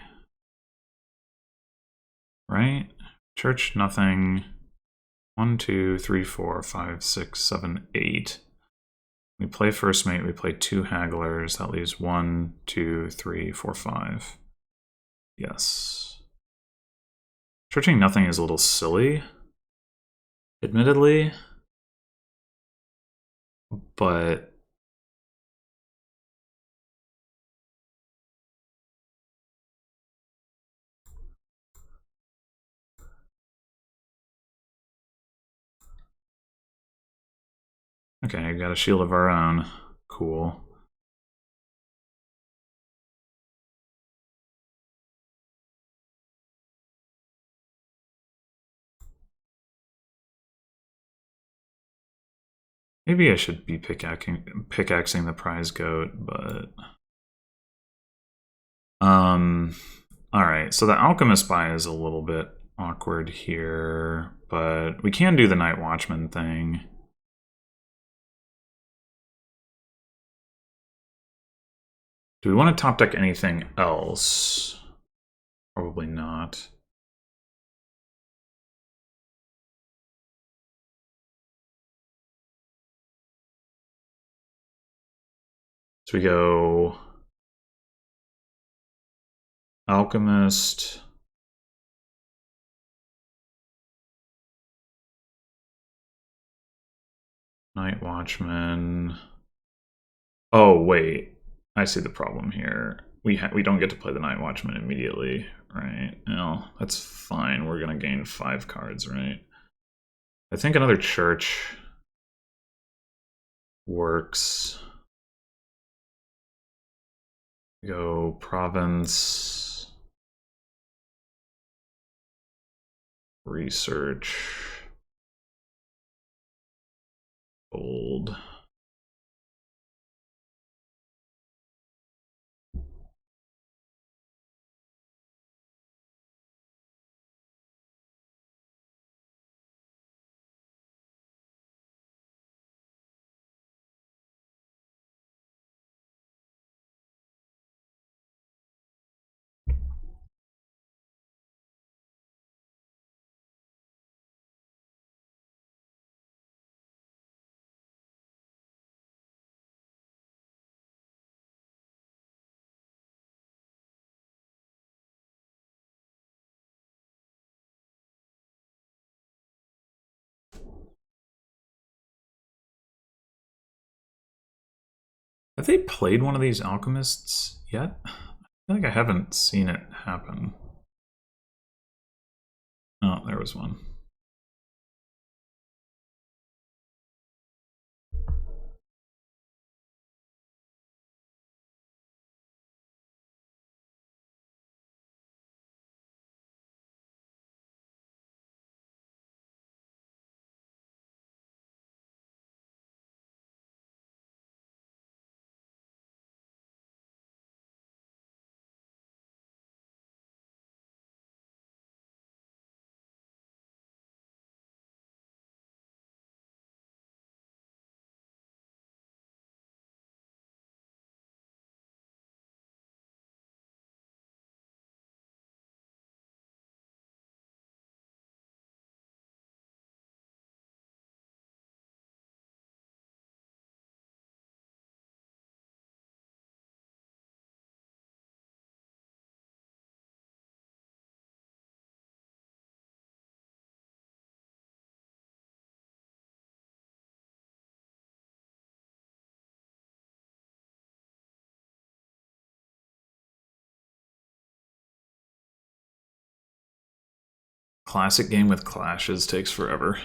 Right? Church nothing. 1, 2, 3, 4, 5, 6, 7, 8. We play first mate, we play 2 hagglers. That leaves 1, 2, 3, 4, 5. Yes. Churching nothing is a little silly, admittedly, but okay, we got a shield of our own. Cool. Maybe I should be pickaxing the prize goat, but alright, so the alchemist buy is a little bit awkward here, but we can do the night watchman thing. Do we want to top deck anything else? Probably not. So we go alchemist, Night Watchman. Oh, wait. I see the problem here. We don't get to play the Night Watchman immediately, right? No, that's fine. We're going to gain 5 cards, right? I think another church works. Go province. Research. Gold. Have they played one of these alchemists yet? I feel like I haven't seen it happen. Oh, there was one. Classic game with clashes takes forever.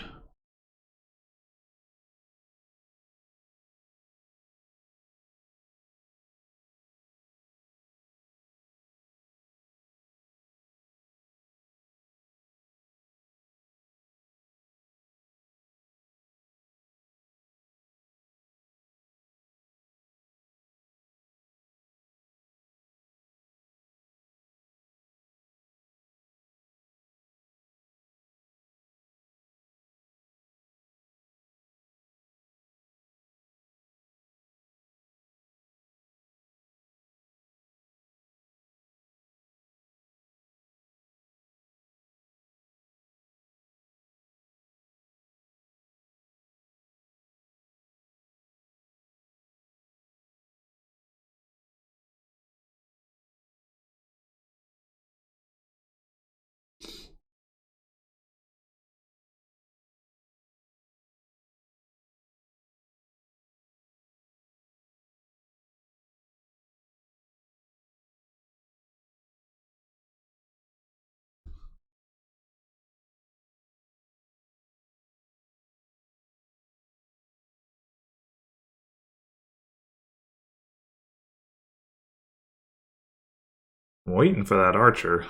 I'm waiting for that archer.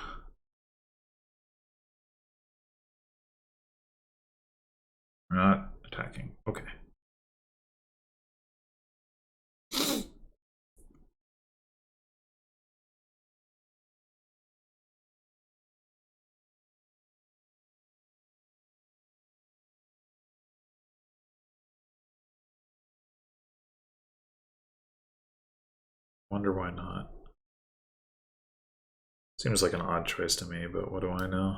We're not attacking. Okay. Wonder why not. Seems like an odd choice to me, but what do I know?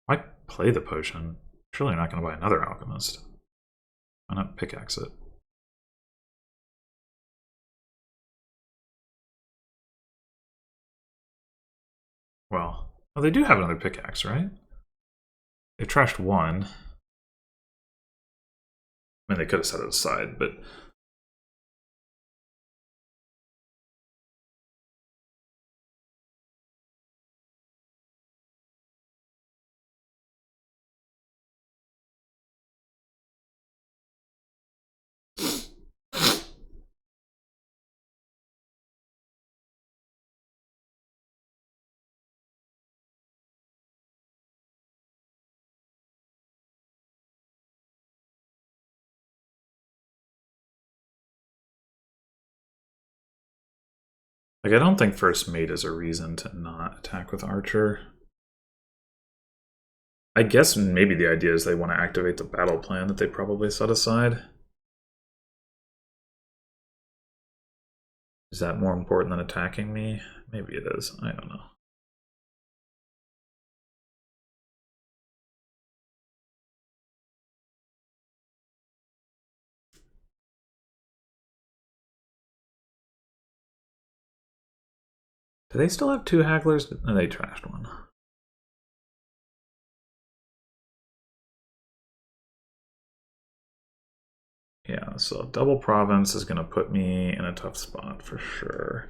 Why play the potion? Surely not going to buy another alchemist. Why not pickaxe it? Well, oh, they do have another pickaxe, right? They trashed one. I mean, they could have set it aside, but... Like, I don't think first mate is a reason to not attack with Archer. I guess maybe the idea is they want to activate the battle plan that they probably set aside. Is that more important than attacking me? Maybe it is. I don't know. Do they still have two hagglers? No, they trashed one. Yeah, so double province is going to put me in a tough spot for sure.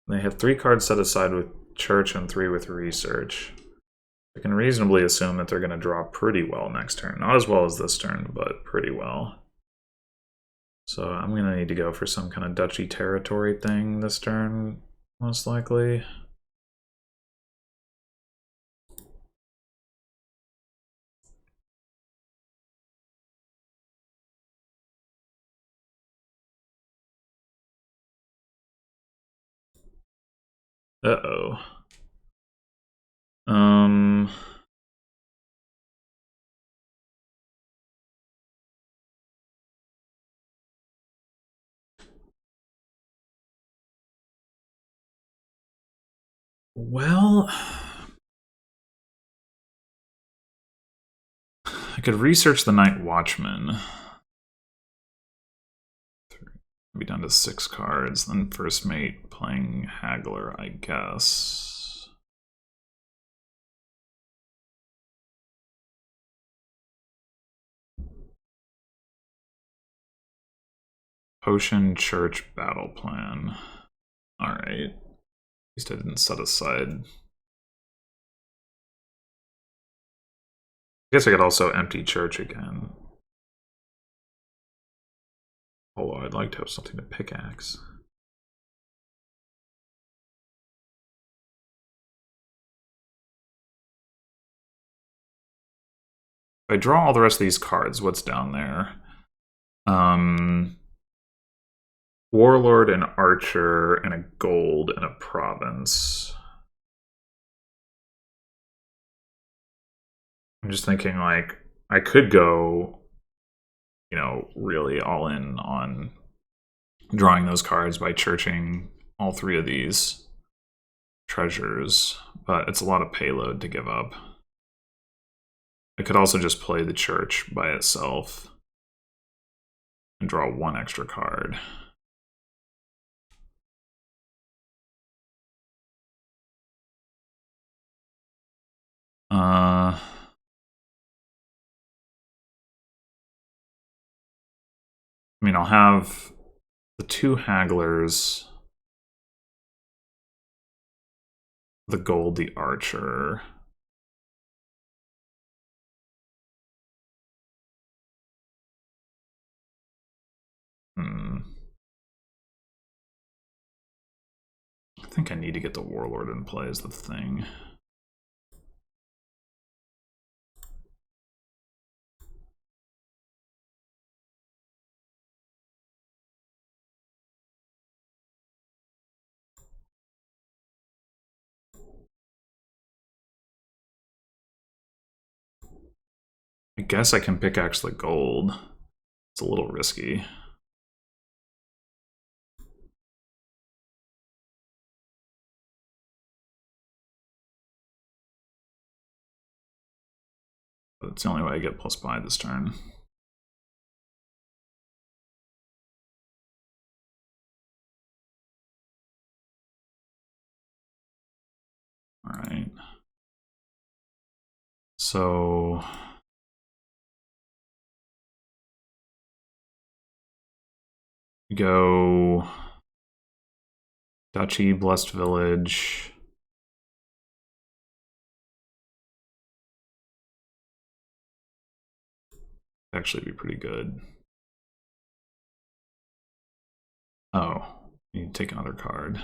They have 3 cards set aside with church and 3 with research. I can reasonably assume that they're going to draw pretty well next turn. Not as well as this turn, but pretty well. So I'm going to need to go for some kind of duchy territory thing this turn, most likely. Uh-oh. Well, I could research the Night Watchman. Be down to 6 cards, then first mate playing Haggler, I guess. Potion Church Battle Plan. Alright. At least I didn't set aside. I guess I could also empty Church again. Although I'd like to have something to pickaxe. If I draw all the rest of these cards, what's down there? Warlord and Archer and a gold and a province. I'm just thinking, like, I could go, you know, really all in on drawing those cards by churching all 3 of these treasures, but it's a lot of payload to give up. I could also just play the church by itself and draw 1 extra card. I mean, I'll have the 2 hagglers, the gold, the archer. I think I need to get the warlord in play as the thing. I guess I can pickaxe the gold. It's a little risky. But it's the only way I get +5 this turn. Alright. So go Duchy, Blessed Village. Actually be pretty good. Oh, you need to take another card.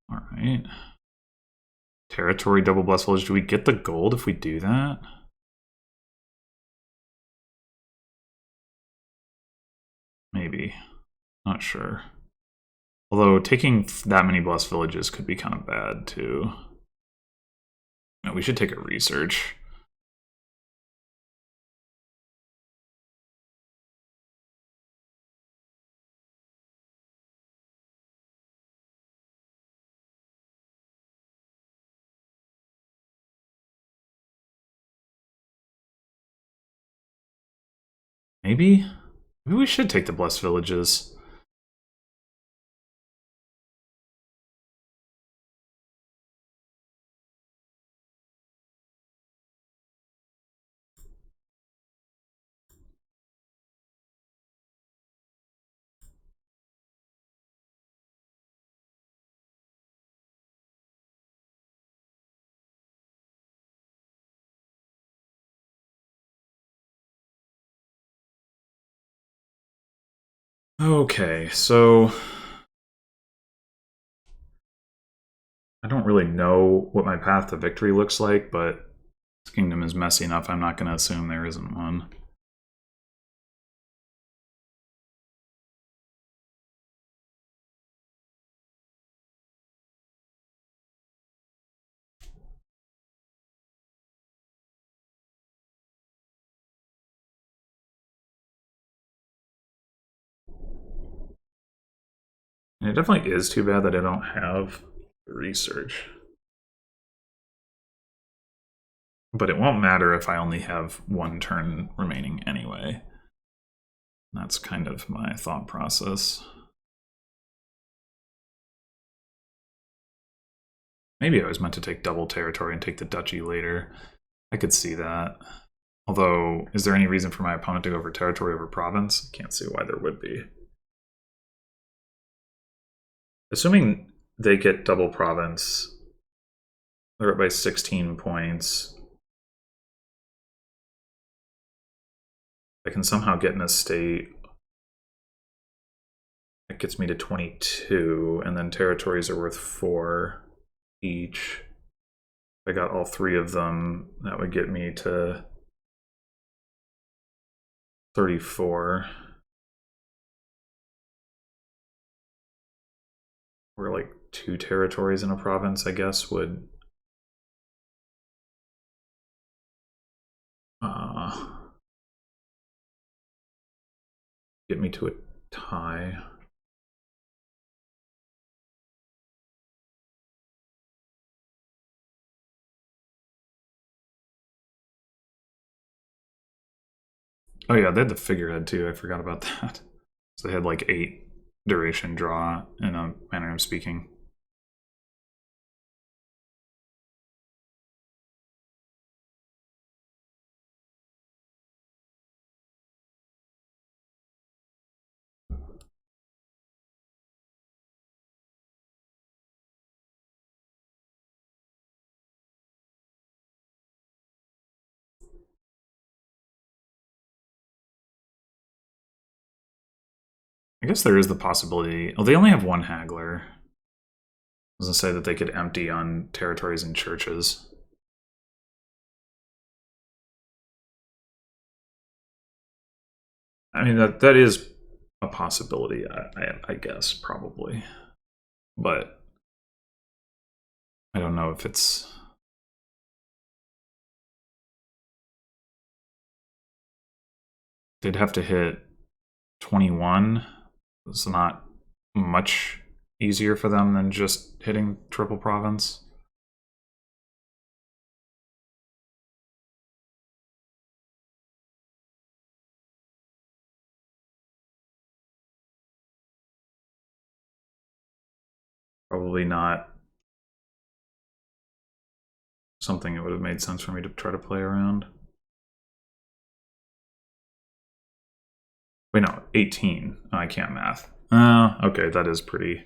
All right. Territory, double Blessed Village. Do we get the gold if we do that? Maybe. Not sure. Although taking that many Blessed Villages could be kind of bad too. No, we should take a research. Maybe? Maybe we should take the Blessed Villages. Okay, so I don't really know what my path to victory looks like, but this kingdom is messy enough, I'm not going to assume there isn't one. And it definitely is too bad that I don't have research. But it won't matter if I only have one turn remaining anyway. That's kind of my thought process. Maybe I was meant to take double territory and take the duchy later. I could see that. Although, is there any reason for my opponent to go for territory over province? Can't see why there would be. Assuming they get double province, they're up by 16 points. I can somehow get an estate. That gets me to 22, and then territories are worth 4 each. If I got all 3 of them, that would get me to 34. Where like 2 territories in a province, I guess, would get me to a tie. Oh yeah, they had the figurehead too. I forgot about that. So they had like 8 duration draw in a manner of speaking. I guess there is the possibility. Oh, they only have 1 haggler. I was gonna say that they could empty on territories and churches. I mean, that is a possibility, I guess, probably. But I don't know if it's... They'd have to hit 21. It's not much easier for them than just hitting triple province. probably not something that would have made sense for me to try to play around. Wait, no, 18. Oh, I can't math. Okay, that is pretty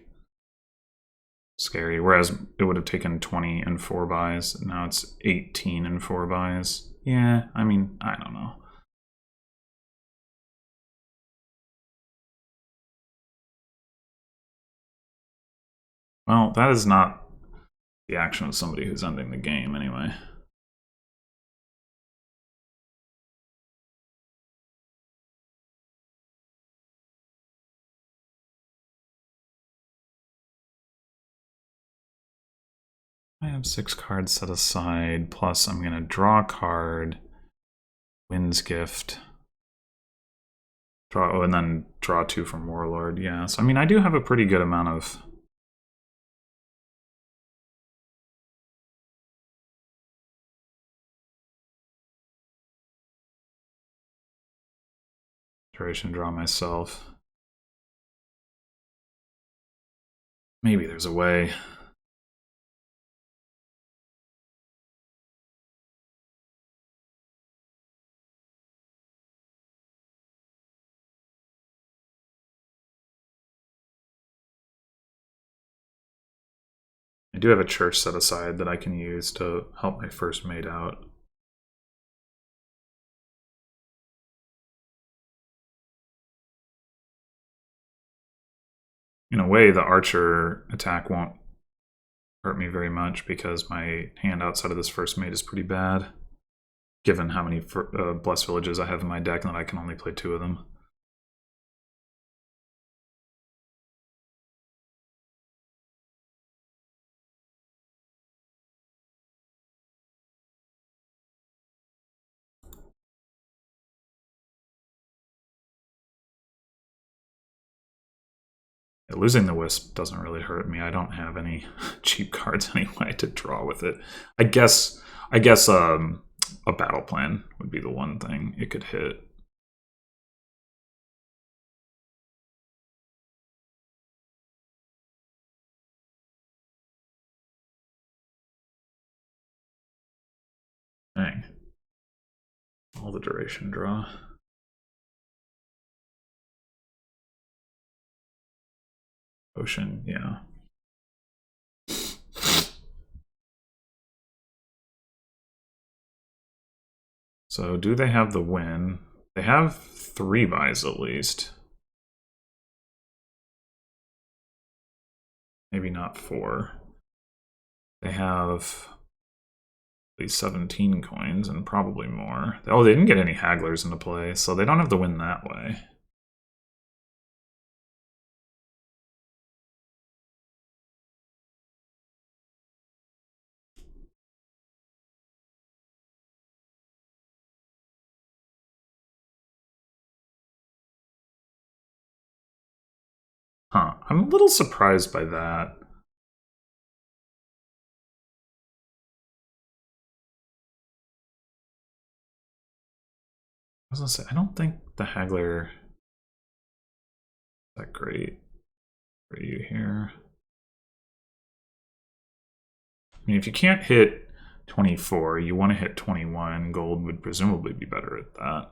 scary. Whereas it would have taken 20 and 4 buys. Now it's 18 and 4 buys. Yeah, I mean, I don't know. Well, that is not the action of somebody who's ending the game anyway. I have 6 cards set aside, plus I'm going to draw a card, Wind's Gift, draw, and then draw 2 from Warlord. Yeah, so I mean, I do have a pretty good amount of duration draw myself. Maybe there's a way. I do have a church set aside that I can use to help my first mate out. In a way, the archer attack won't hurt me very much because my hand outside of this first mate is pretty bad, given how many Blessed Villages I have in my deck and that I can only play 2 of them. Losing the Wisp doesn't really hurt me. I don't have any cheap cards anyway to draw with it. I guess a battle plan would be the one thing it could hit. Dang. All the duration draw. Ocean, yeah. So do they have the win? They have 3 buys at least. Maybe not 4. They have at least 17 coins and probably more. Oh, they didn't get any hagglers into play, so they don't have the win that way. Huh, I'm a little surprised by that. I was gonna say, I don't think the haggler is that great for you here. I mean, if you can't hit 24, you want to hit 21. Gold would presumably be better at that.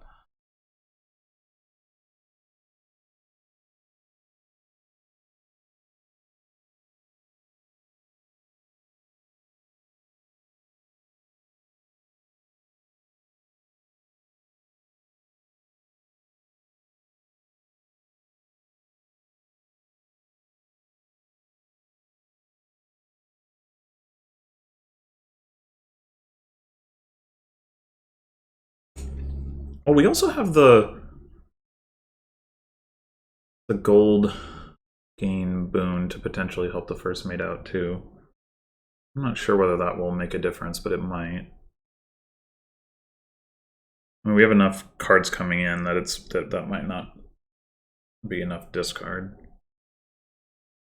Oh, we also have the gold gain boon to potentially help the first mate out too. I'm not sure whether that will make a difference, but it might. I mean, we have enough cards coming in that that might not be enough discard.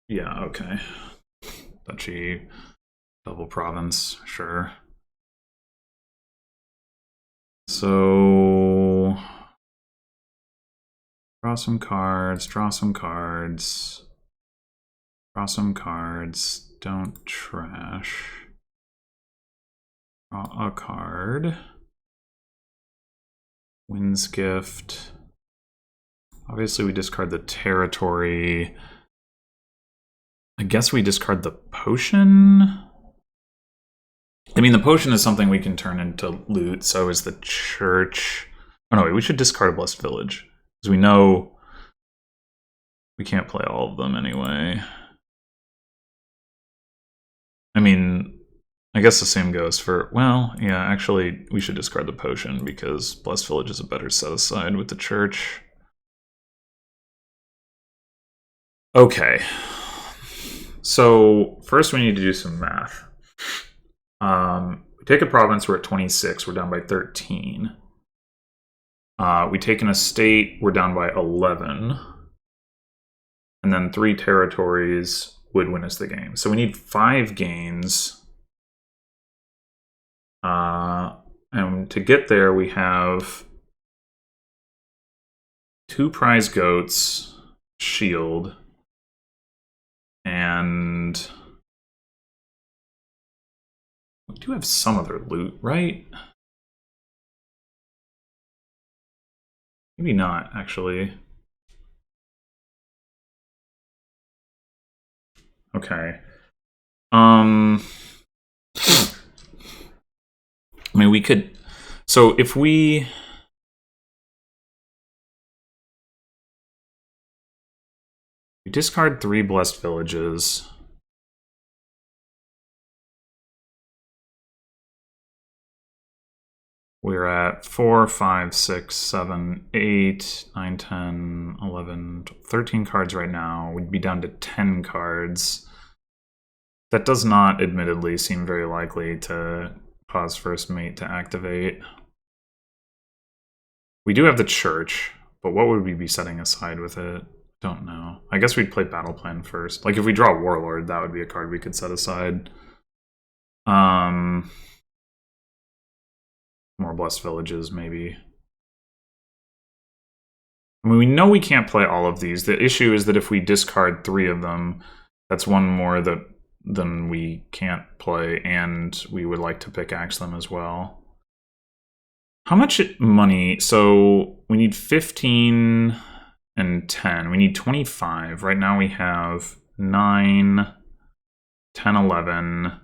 Yeah, okay. Duchy, double province, sure. So draw some cards, draw some cards. Draw some cards. Don't trash. Draw a card. Wind's Gift. Obviously, we discard the territory. I guess we discard the potion. I mean, the potion is something we can turn into loot, so is the church. Oh no, wait, we should discard a Blessed Village. Because we know we can't play all of them anyway. I mean, I guess the same goes for, well, yeah, actually, we should discard the potion because Blessed Village is a better set aside with the church. Okay. So, first we need to do some math. We take a province, we're at 26, we're down by 13. We take an estate, we're down by 11. And then 3 territories would win us the game. So we need 5 gains. And to get there, we have 2 prize goats, shield, and we do have some other loot, right? Maybe not, actually. Okay. I mean, we could... So if we discard 3 Blessed Villages... We're at 4, 5, 6, 7, 8, 9, 10, 11, 13 cards right now. We'd be down to 10 cards. That does not, admittedly, seem very likely to cause First Mate to activate. We do have the Church, but what would we be setting aside with it? Don't know. I guess we'd play Battle Plan first. Like, if we draw Warlord, that would be a card we could set aside. More Blessed Villages, maybe. I mean, we know we can't play all of these. The issue is that if we discard 3 of them, that's 1 more than we can't play, and we would like to pickaxe them as well. How much money? So we need 15 and 10. We need 25. Right now we have 9, 10, 11.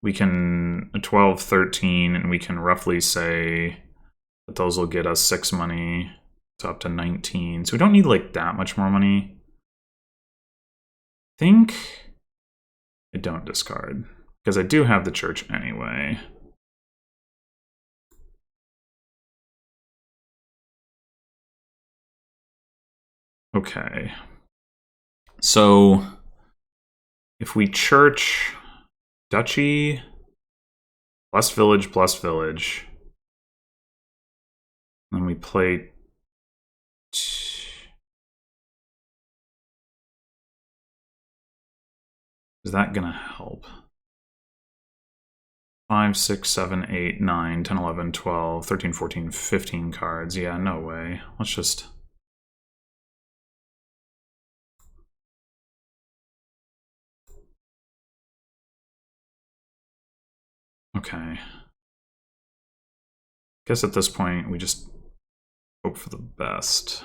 We can 12, 13, and we can roughly say that those will get us 6 money to up to 19. So we don't need like that much more money. I think I don't discard because I do have the church anyway. Okay. So if we church Duchy, Blessed Village, Blessed Village, then we play is that gonna help? 5, 6, 7, 8, 9, 10, 11, 12, 13, 14, 15 cards. Yeah, no way. Let's just... Okay. Guess at this point we just hope for the best.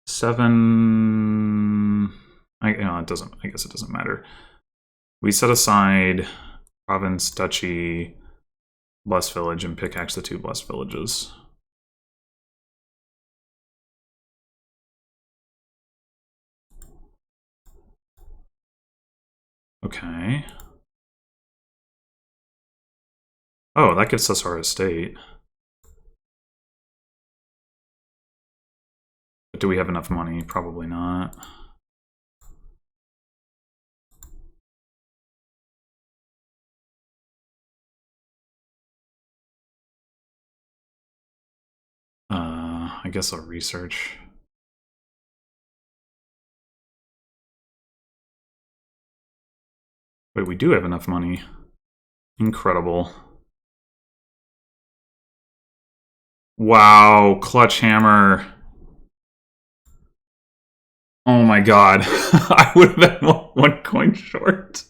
Seven. It doesn't. I guess it doesn't matter. We set aside province, duchy, Blessed Village, and pickaxe the 2 Blessed Villages. Okay. Oh, that gives us our estate. But do we have enough money? Probably not. I guess I'll research. Wait, we do have enough money. Incredible. Wow, clutch hammer. Oh my god. I would have been one coin short.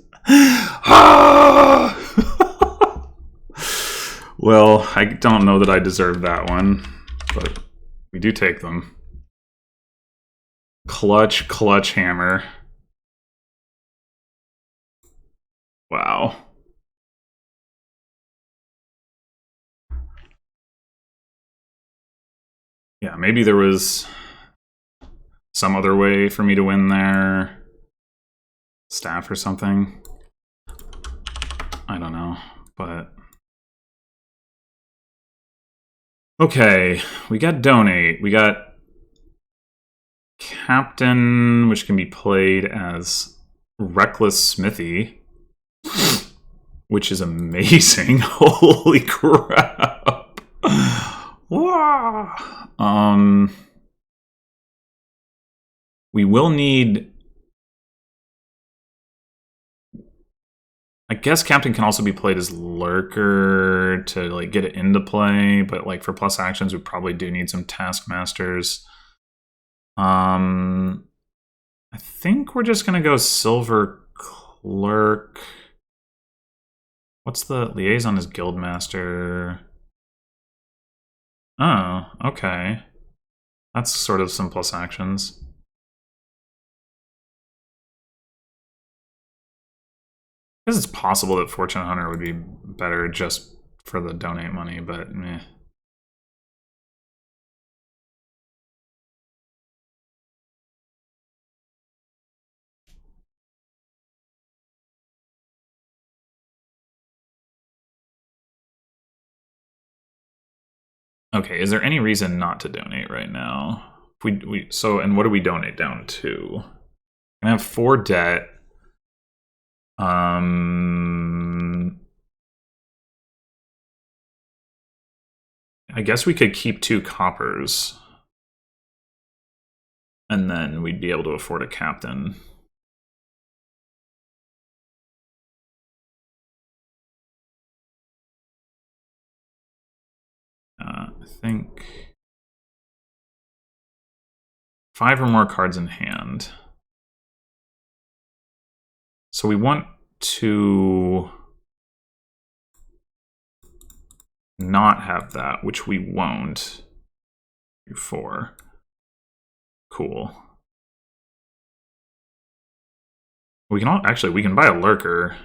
Well, I don't know that I deserve that one, but we do take them. Clutch hammer. Wow. Yeah, maybe there was some other way for me to win there. Staff or something. I don't know, but... Okay, we got donate. We got captain, which can be played as reckless smithy, which is amazing. Holy crap. Wow. We will need... I guess captain can also be played as lurker to like get it into play, but like for plus actions, we probably do need some taskmasters. I think we're just gonna go silver clerk. What's the liaison is guildmaster? Oh, okay. That's sort of some plus actions. I guess it's possible that Fortune Hunter would be better just for the donate money, but meh. Okay, is there any reason not to donate right now? And what do we donate down to? I have 4 debt. I guess we could keep 2 coppers. And then we'd be able to afford a captain. I think 5 or more cards in hand. So we want to not have that, which we won't. 4. Cool. We can actually we can buy a lurker.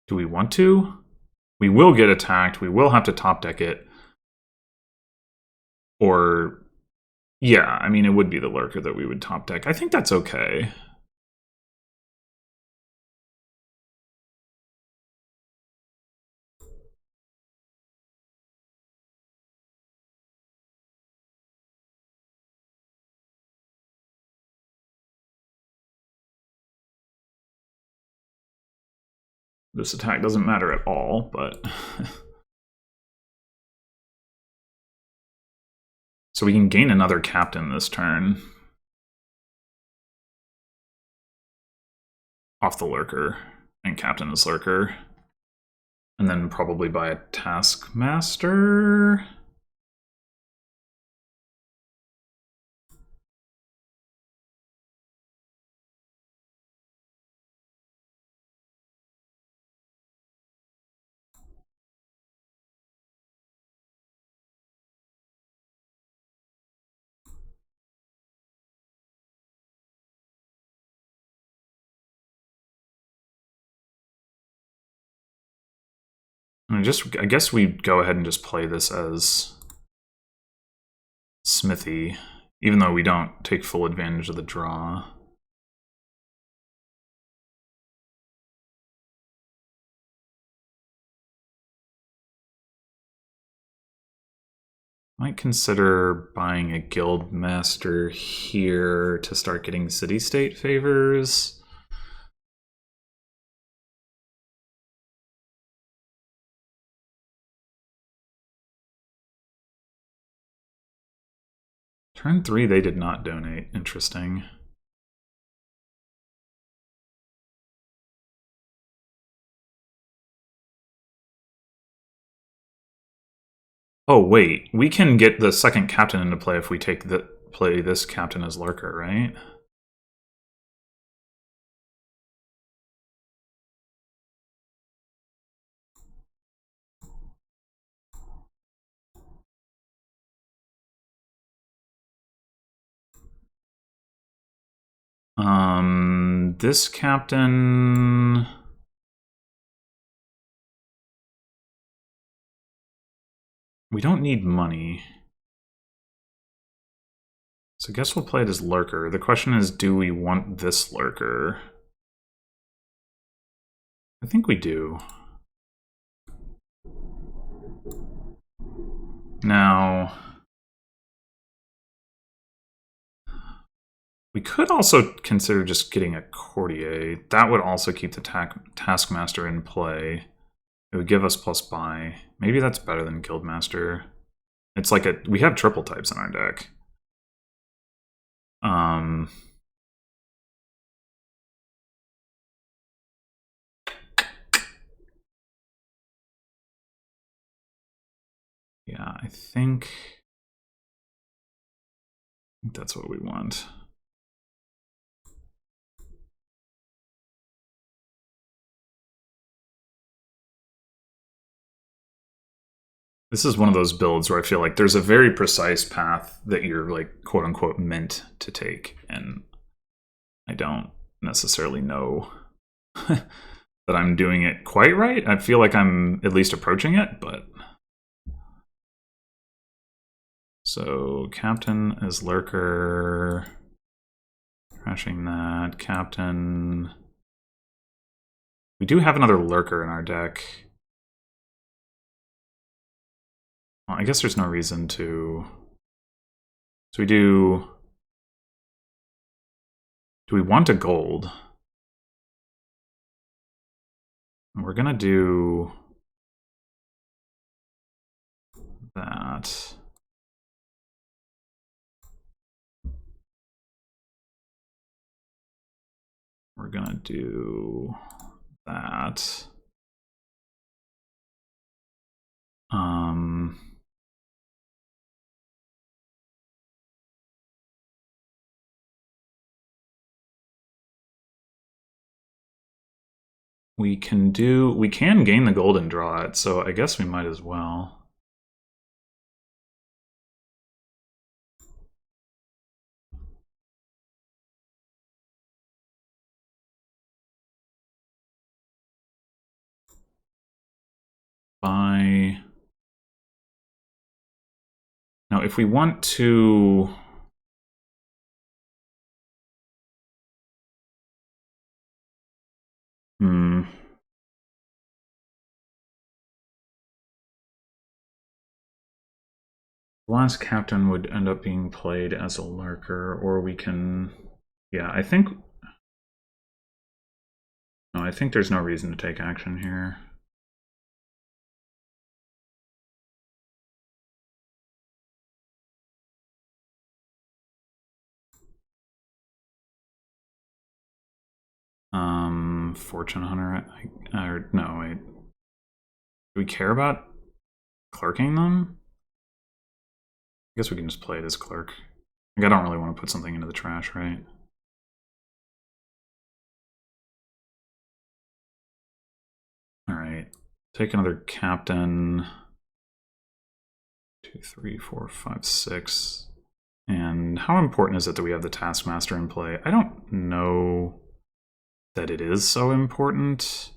Do we want to? We will get attacked. We will have to top deck it. Or, yeah, I mean, it would be the lurker that we would top deck. I think that's okay. This attack doesn't matter at all, but... So we can gain another captain this turn. Off the lurker. And captain this lurker. And then probably buy a taskmaster. I guess we go ahead and just play this as Smithy, even though we don't take full advantage of the draw. Might consider buying a guild master here to start getting city-state favors. Turn 3, they did not donate. Interesting. Oh wait, we can get the second captain into play if we play this captain as lurker, right? This captain. We don't need money. So I guess we'll play it as lurker. The question is, do we want this lurker? I think we do. Now, we could also consider just getting a courtier. That would also keep the taskmaster in play. It would give us plus buy. Maybe that's better than guildmaster. It's like we have triple types in our deck. Yeah, I think that's what we want. This is one of those builds where I feel like there's a very precise path that you're like quote unquote meant to take, and I don't necessarily know that I'm doing it quite right. I feel like I'm at least approaching it, but so captain as lurker, crashing that captain. We do have another lurker in our deck. Well, I guess there's no reason to. So we do. Do we want a gold? We're gonna do that. We're gonna do that. We can gain the gold and draw it, so I guess we might as well. Buy. Now, if we want to. The last captain would end up being played as a lurker, or we can. Yeah, I think. No, I think there's no reason to take action here. Fortune Hunter. No, wait. Do we care about clerking them? I guess we can just play it as clerk. Like, I don't really want to put something into the trash, right? Alright. Take another captain. 2, 3, 4, 5, 6. And how important is it that we have the taskmaster in play? I don't know that it is so important.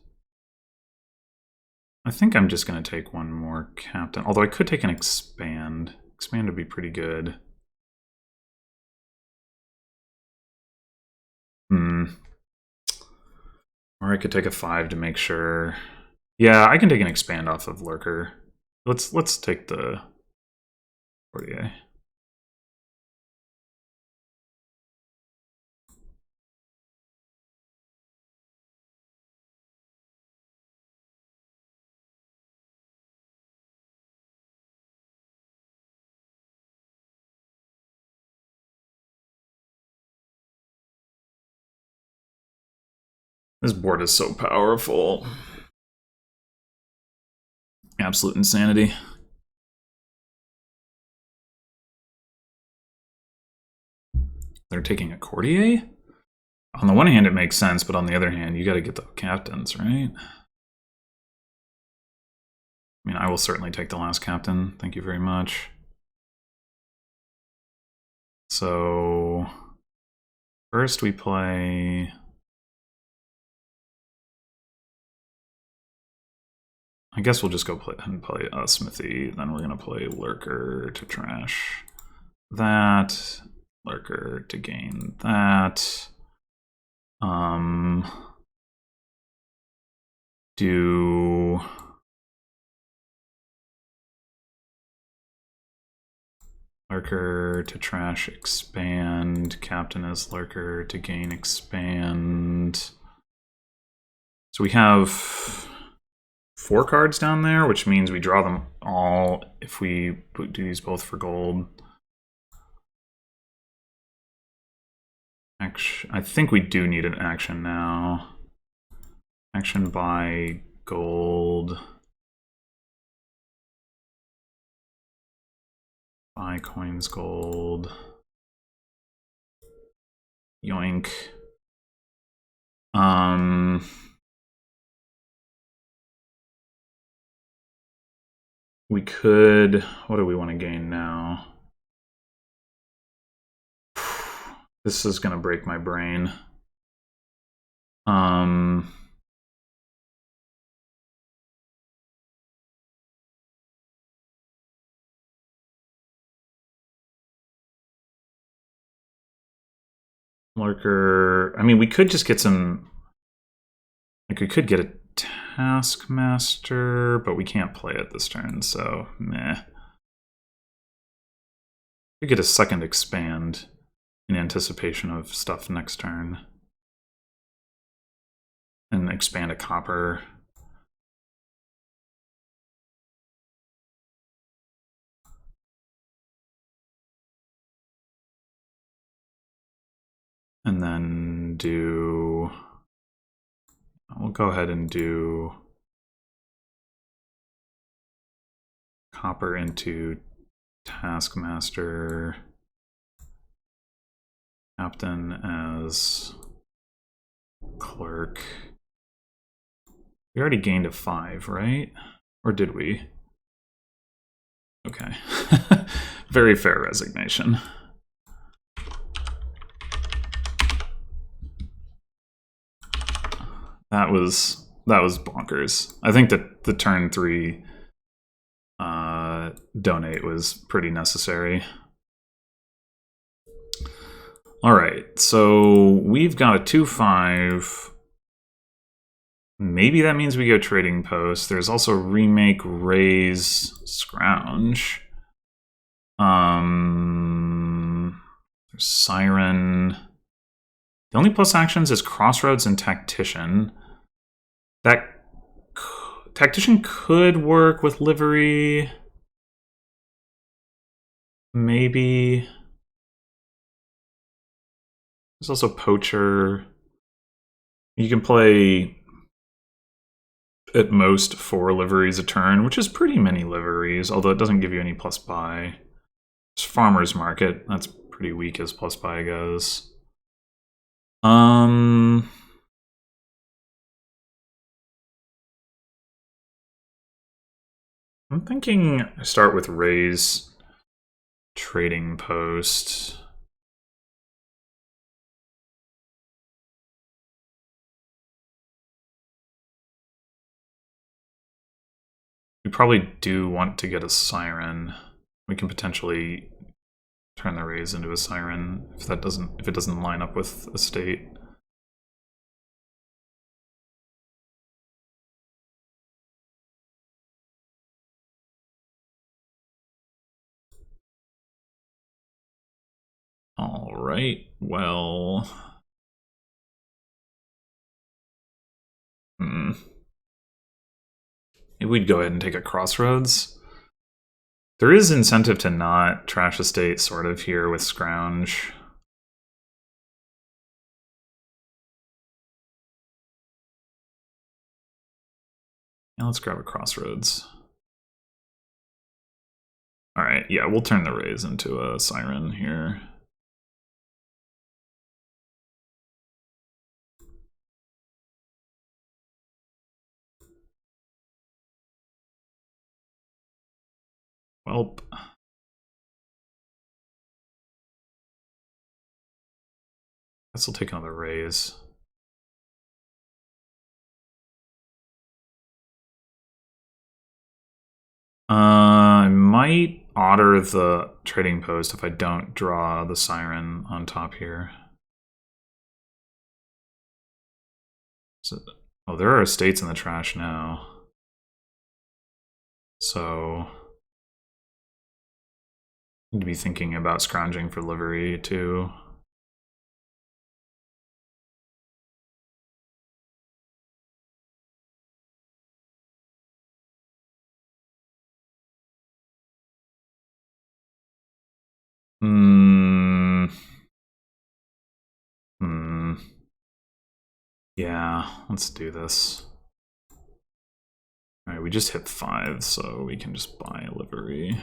I think I'm just going to take one more captain. Although I could take an expand. Expand would be pretty good. Or I could take a 5 to make sure. Yeah, I can take an expand off of lurker. Let's take the courtier. This board is so powerful. Absolute insanity. They're taking a courtier? On the one hand, it makes sense, but on the other hand, you got to get the captains, right? I mean, I will certainly take the last captain. Thank you very much. So, first we play... I guess we'll just go play Smithy. Then we're going to play Lurker to trash that. Lurker to gain that. Do... Lurker to trash, expand. Captain is Lurker to gain, expand. So we have 4 cards down there, which means we draw them all if we do these both for gold. I think we do need an action now. Action by gold. Buy coins gold. Yoink. We could... What do we want to gain now? This is going to break my brain. Lurker... I mean, we could just get some... Like, we could get a Taskmaster, but we can't play it this turn, so meh. We get a second expand in anticipation of stuff next turn. And expand a copper. And then do... We'll go ahead and do copper into Taskmaster, Captain as Clerk. We already gained a 5, right? Or did we? Okay. Very fair resignation. That was bonkers. I think that the turn 3 donate was pretty necessary. All right, so we've got a 2/5. Maybe that means we go Trading Post. There's also Remake, Raise, Scrounge. There's Siren. The only plus actions is Crossroads and Tactician. That Tactician could work with Livery. Maybe. There's also Poacher. You can play at most 4 liveries a turn, which is pretty many liveries, although it doesn't give you any plus buy. There's Farmer's Market. That's pretty weak as plus buy goes. I'm thinking I start with Raise, Trading Post. We probably do want to get a Siren. We can potentially turn the Raise into a Siren if it doesn't line up with Estate. All right, well... Maybe we'd go ahead and take a Crossroads. There is incentive to not trash Estate sort of here with Scrounge. Now let's grab a crossroads. All right, yeah, we'll turn the raise into a siren here. Welp. Guess we'll take another raise. I might otter the trading post if I don't draw the siren on top here. So, oh, there are estates in the trash now. So, need to be thinking about scrounging for livery too. Yeah, let's do this. All right, we just hit 5, so we can just buy a livery.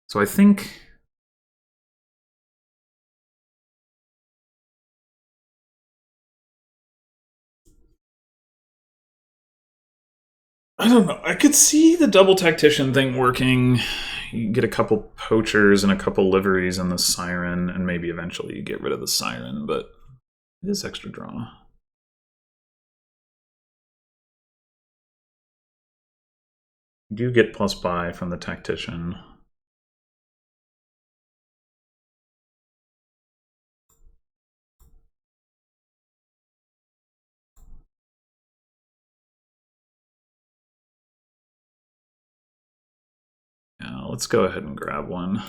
So I think I don't know. I could see the double tactician thing working. You get a couple poachers and a couple liveries and the siren, and maybe eventually you get rid of the siren, but it is extra draw. You do get plus buy from the tactician. Yeah, let's go ahead and grab one.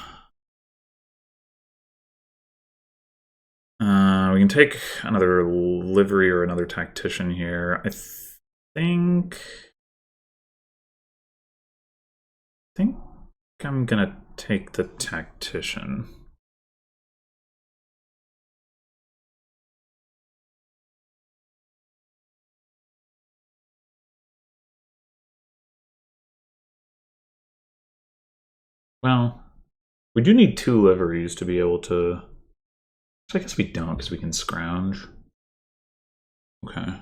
We can take another livery or another tactician here. I think I'm gonna take the tactician. Well, we do need 2 liveries to be able to... I guess we don't, because we can scrounge. Okay.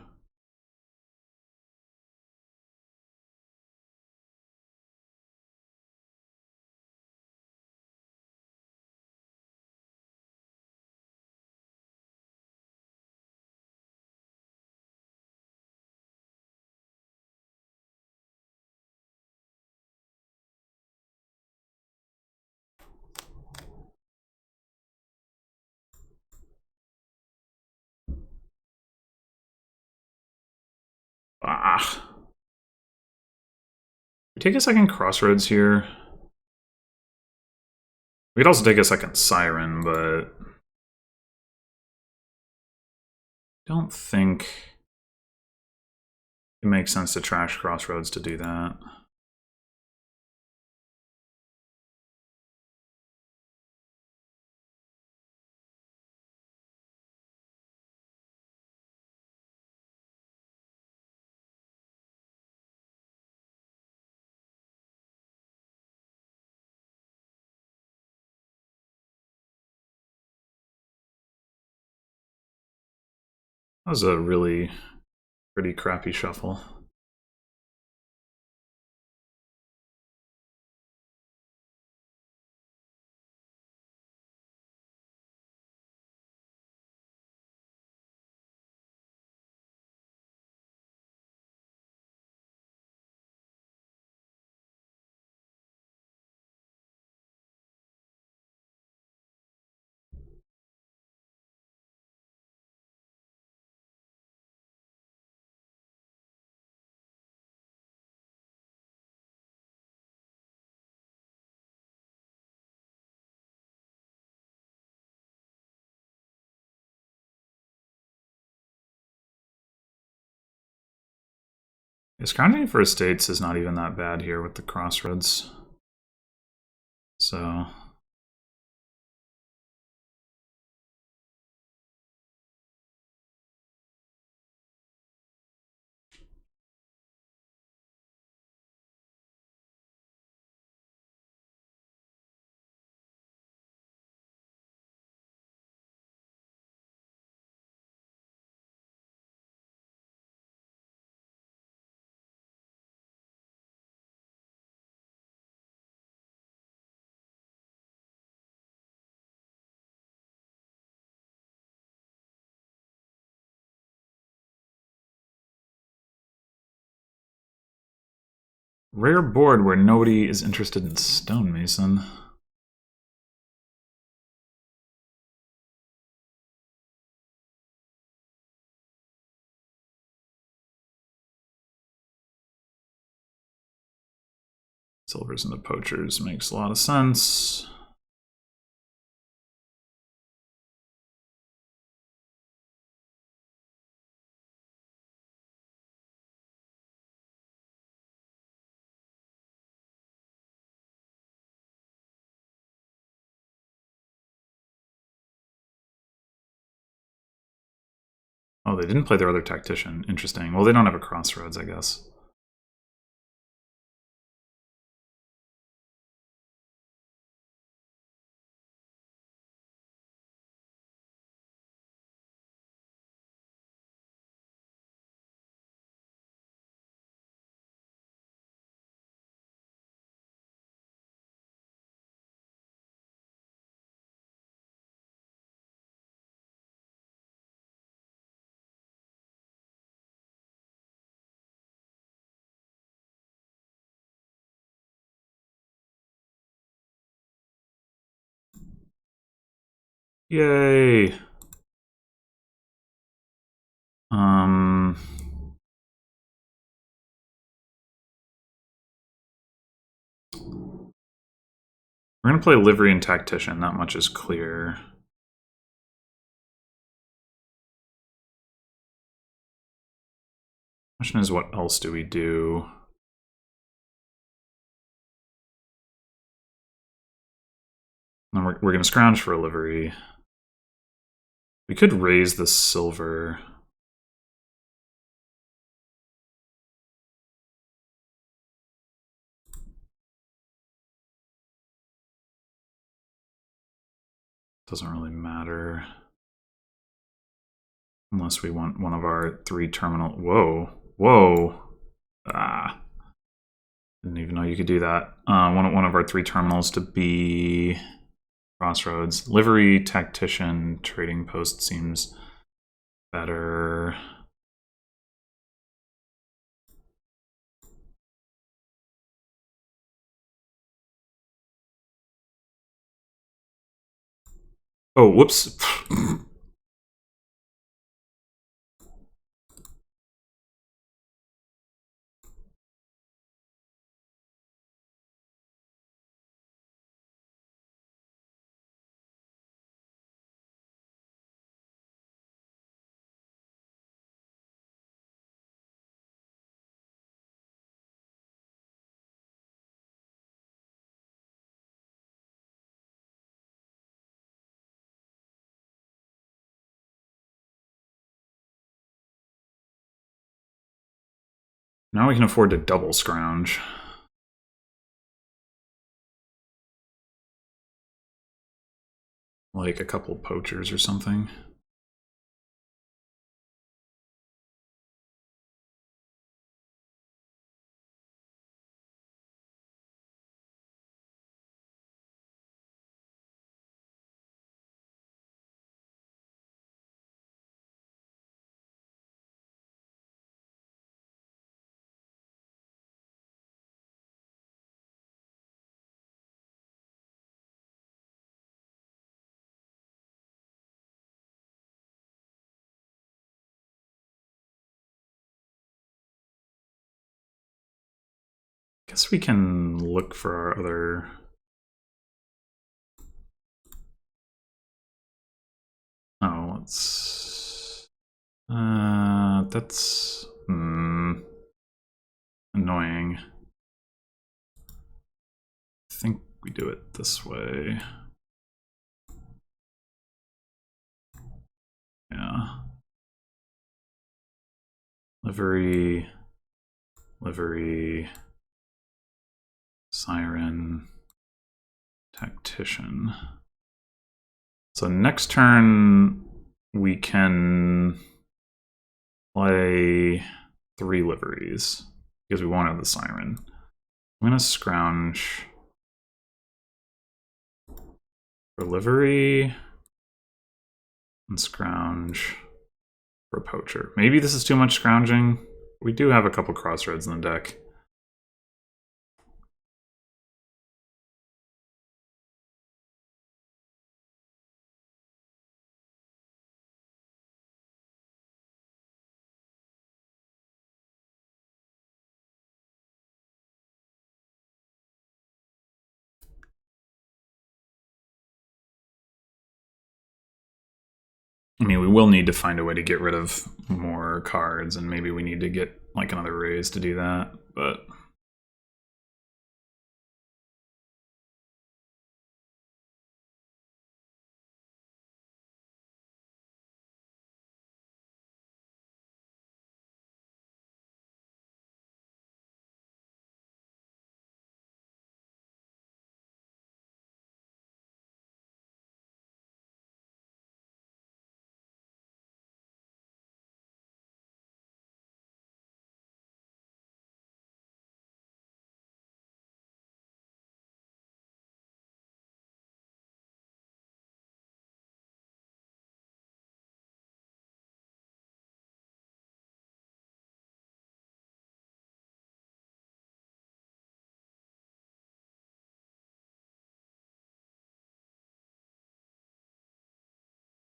Ah. We take a second crossroads here. We could also take a second siren, but I don't think it makes sense to trash crossroads to do that. That was a really pretty crappy shuffle. Scrounging for estates is not even that bad here with the crossroads. So rare board where nobody is interested in stonemason. Silvers and the poachers makes a lot of sense. Oh, they didn't play their other tactician. Interesting. Well, they don't have a crossroads, I guess. Yay! We're gonna play livery and tactician. That much is clear. Question is, what else do we do? And we're going to scrounge for a livery. We could raise the silver. Doesn't really matter. Unless we want one of our 3 terminal... Whoa. Whoa. Ah. Didn't even know you could do that. Want one of our 3 terminals to be crossroads. Livery, tactician, trading post seems better. Oh, whoops. Now we can afford to double scrounge. Like a couple poachers or something. Guess we can look for our other... Oh, let's... that's... annoying. I think we do it this way. Yeah. Livery, livery, siren, tactician. So next turn we can play 3 liveries because we won't have the siren. I'm gonna scrounge for livery and scrounge for poacher. Maybe this is too much scrounging. We do have a couple crossroads in the deck. I mean, we will need to find a way to get rid of more cards, and maybe we need to get like another raise to do that, but...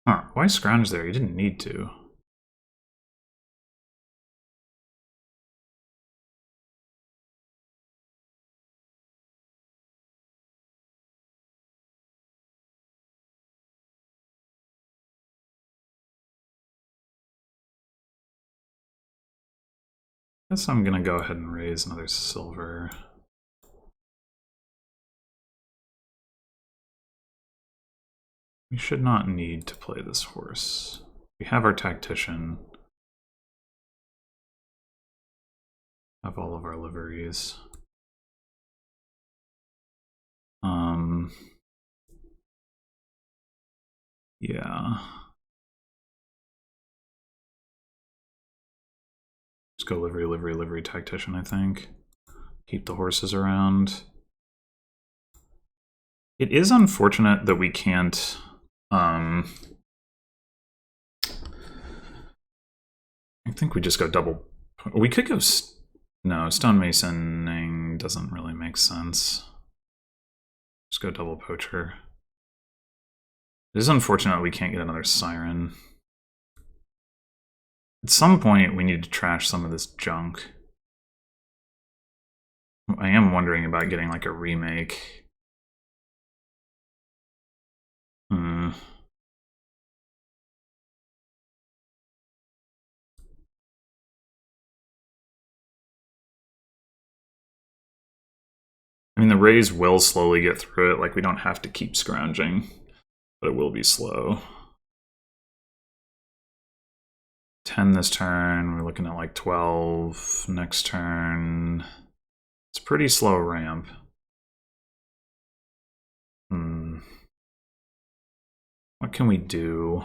Huh, why scrounge there? You didn't need to. Guess I'm gonna go ahead and raise another silver. We should not need to play this horse. We have our tactician. Have all of our liveries. Yeah. Just go livery, livery, livery, tactician, I think. Keep the horses around. It is unfortunate that we can't... I think we just go double... We could go... No, stonemasoning doesn't really make sense. Just go double poacher. It is unfortunate we can't get another siren. At some point, we need to trash some of this junk. I am wondering about getting like a remake. I mean, the raise will slowly get through it. Like, we don't have to keep scrounging, but it will be slow. 10 this turn. We're looking at like 12 next turn. It's a pretty slow ramp. What can we do?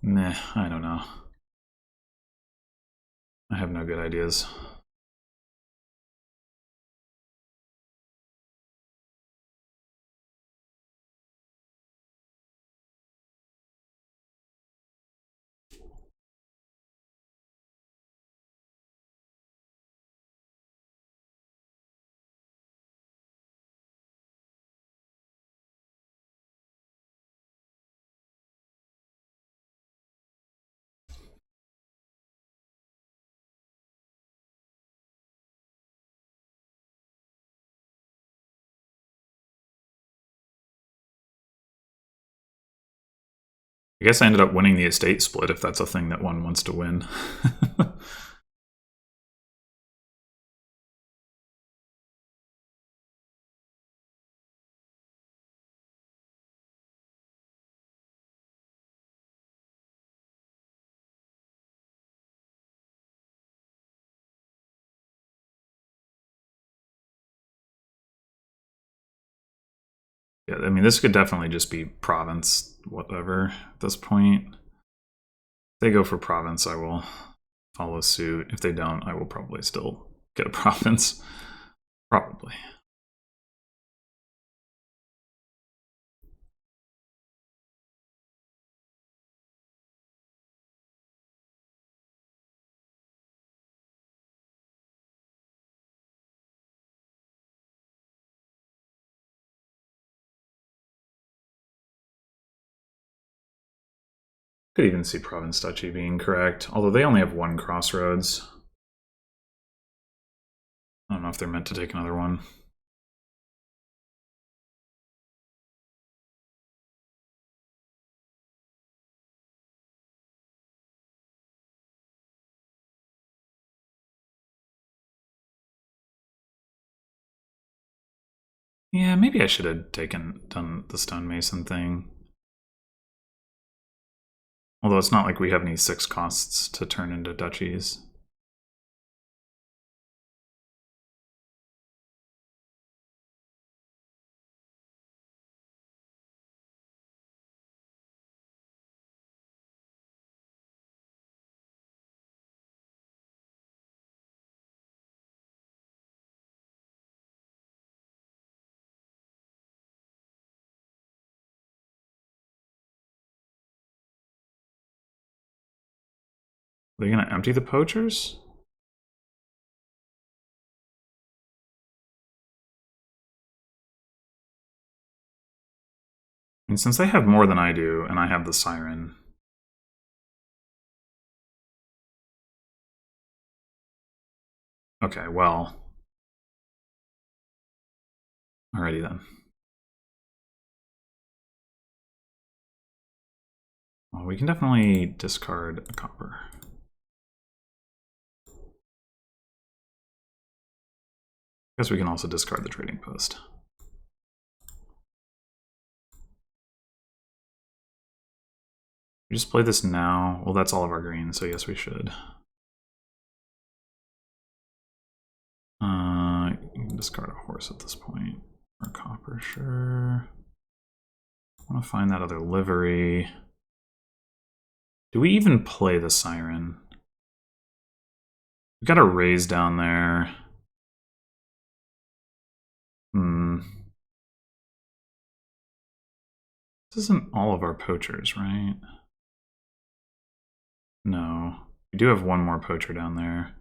Meh, I don't know. I have no good ideas. I guess I ended up winning the estate split if that's a thing that one wants to win. Yeah, I mean, this could definitely just be province, whatever, at this point. If they go for province, I will follow suit. If they don't, I will probably still get a province. Probably. Could even see province duchy being correct, although they only have one crossroads. I don't know if they're meant to take another one. Yeah, maybe I should have done the stonemason thing. Although it's not like we have any 6 costs to turn into duchies. Are they going to empty the poachers? I mean, since they have more than I do, and I have the siren. Okay, well. Alrighty then. Well, we can definitely discard a copper. I guess we can also discard the trading post. We just play this now. Well, that's all of our green, so yes, we should. You can discard a horse at this point. Or copper, sure. I want to find that other livery. Do we even play the siren? We've got a raise down there. This isn't all of our poachers, right? No. We do have one more poacher down there.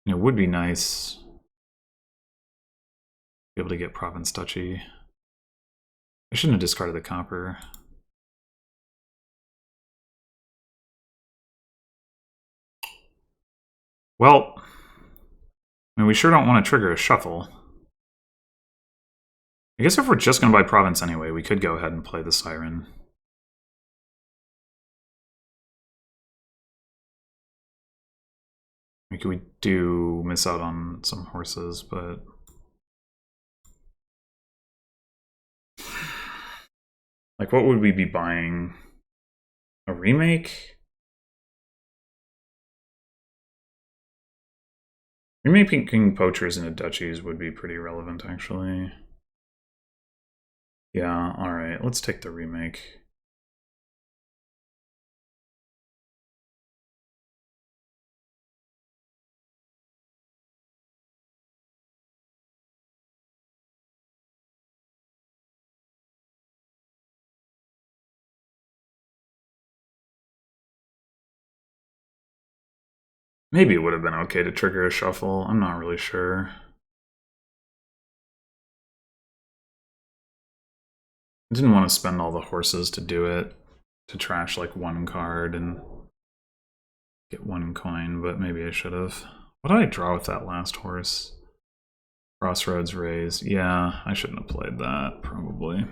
It would be nice to be able to get province duchy. I shouldn't have discarded the copper. Well, I mean, we sure don't want to trigger a shuffle. I guess if we're just going to buy province anyway, we could go ahead and play the siren. Like, we do miss out on some horses, but... Like, what would we be buying? A remake? Remaking poachers into duchies would be pretty relevant, actually. Yeah, alright, let's take the remake. Maybe it would have been okay to trigger a shuffle, I'm not really sure. I didn't want to spend all the horses to do it, to trash like one card and get one coin, but maybe I should have. What did I draw with that last horse? Crossroads raise. Yeah, I shouldn't have played that, probably.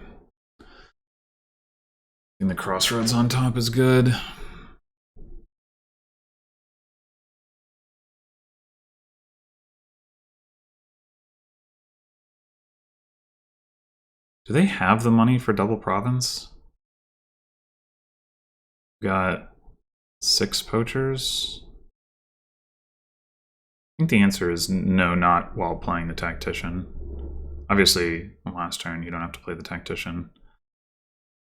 And the Crossroads on top is good. Do they have the money for double province? Got 6 poachers. I think the answer is no, not while playing the tactician. Obviously, last turn you don't have to play the tactician.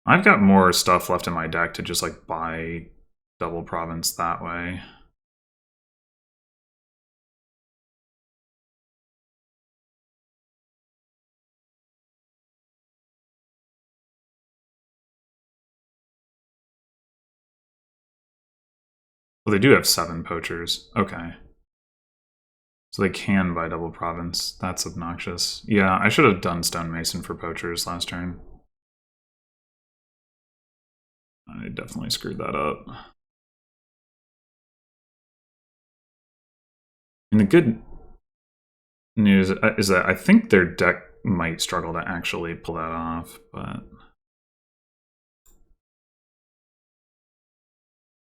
I've got more stuff left in my deck to just like buy double province that way. Well, they do have 7 poachers. Okay. So they can buy double province. That's obnoxious. Yeah, I should have done stonemason for poachers last turn. I definitely screwed that up. And the good news is that I think their deck might struggle to actually pull that off, but...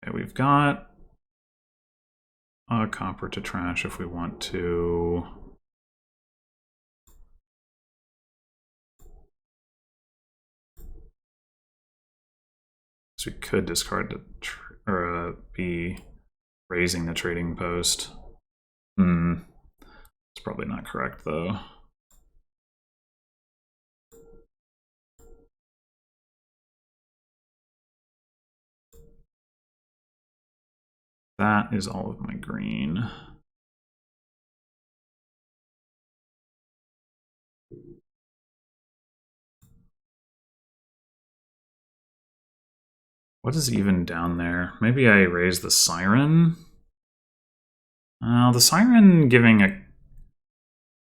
Okay, we've got a copper to trash if we want to. So we could discard the or be raising the trading post. It's probably not correct though. That is all of my green. What is even down there? Maybe I raise the Siren? The Siren giving a...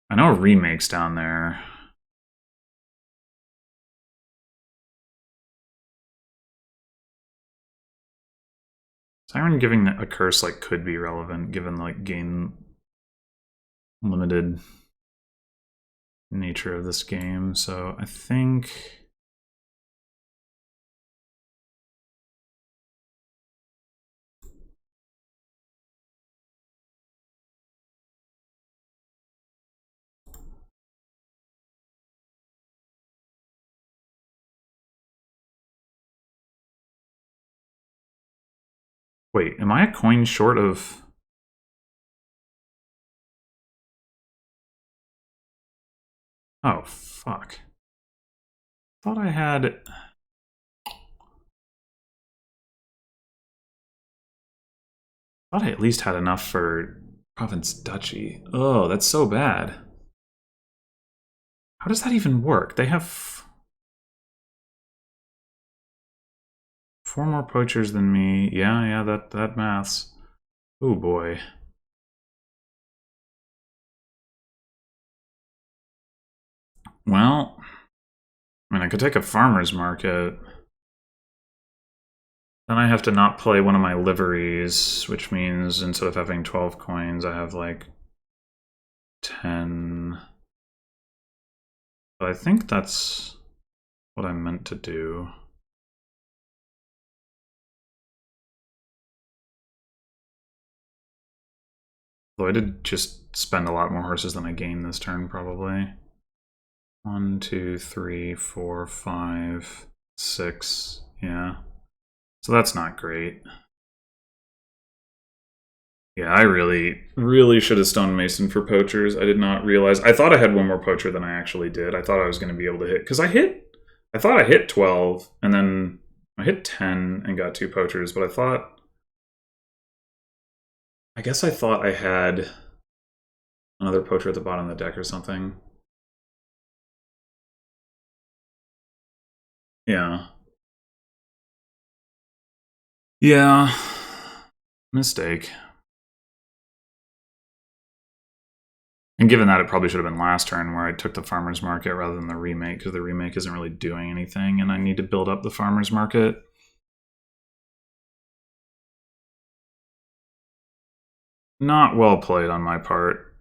I know a remake's down there. Siren giving a curse like could be relevant given like game limited nature of this game, so I think... Wait, am I a coin short of... Oh, fuck. Thought I had... Thought I at least had enough for Province Duchy. Oh, that's so bad. How does that even work? They have 4 more poachers than me. Yeah, that maths. Oh boy. Well, I mean, I could take a farmer's market. Then I have to not play one of my liveries, which means instead of having 12 coins, I have like 10. But I think that's what I meant to do. Though I did just spend a lot more horses than I gained this turn, probably. 1, 2, 3, 4, 5, 6. Yeah. So that's not great. Yeah, I really should have stonemason for poachers. I did not realize. I thought I had one more poacher than I actually did. I thought I was going to be able to hit. Because I thought I hit 12, and then I hit 10 and got 2 poachers, but I guess I thought I had another poacher at the bottom of the deck or something. Yeah. Yeah. Mistake. And given that, it probably should have been last turn where I took the farmer's market rather than the remake, because the remake isn't really doing anything, and I need to build up the farmer's market. Not well played on my part.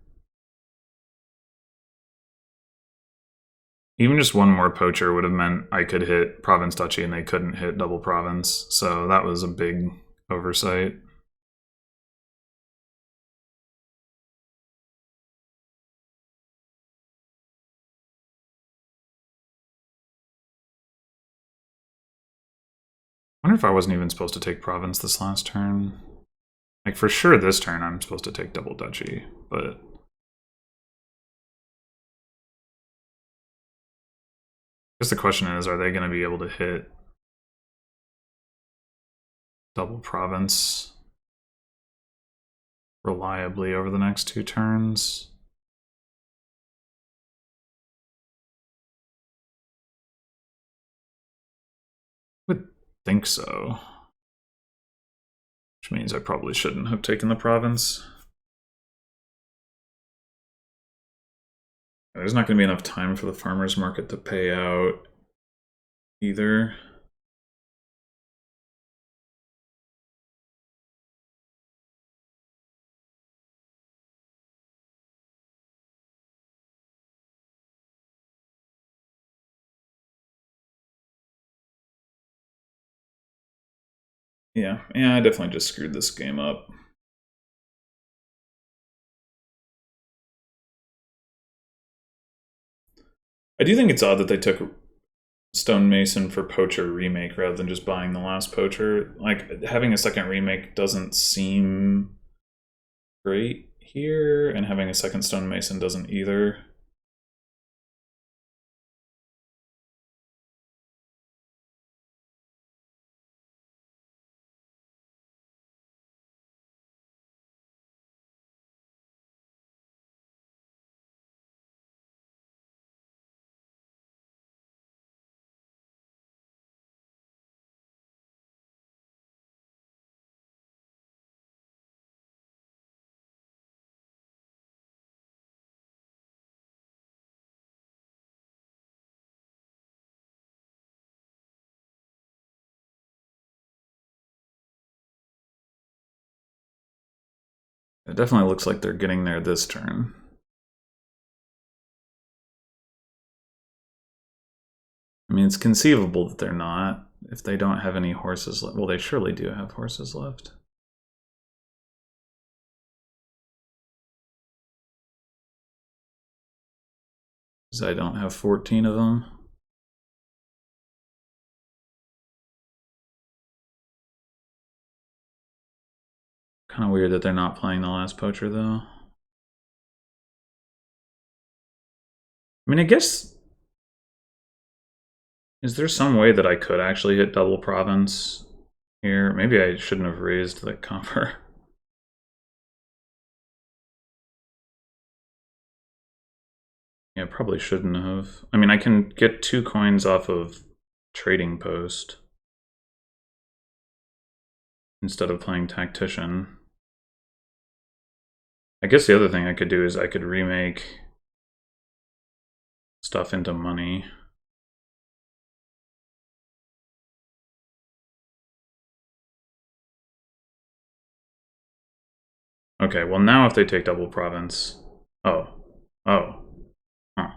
Even just one more poacher would have meant I could hit province duchy and they couldn't hit double province. So that was a big oversight. I wonder if I wasn't even supposed to take province this last turn. Like, for sure this turn I'm supposed to take double duchy, but... I guess the question is, are they going to be able to hit double province reliably over the next 2 turns? I would think so. Which means I probably shouldn't have taken the province. There's not going to be enough time for the farmer's market to pay out either. Yeah, I definitely just screwed this game up. I do think it's odd that they took Stonemason for Poacher Remake rather than just buying the last Poacher. Like, having a second remake doesn't seem great here, and having a second Stonemason doesn't either. It definitely looks like they're getting there this turn. I mean, it's conceivable that they're not, if they don't have any horses left. Well, they surely do have horses left. Because I don't have 14 of them. Kind of weird that they're not playing the last Poacher, though. I mean, I guess... Is there some way that I could actually hit double province here? Maybe I shouldn't have raised the copper. Yeah, probably shouldn't have. I mean, I can get 2 coins off of Trading Post instead of playing Tactician. I guess the other thing I could do is I could remake stuff into money. Okay, well now if they take double province... Oh. Oh. Huh.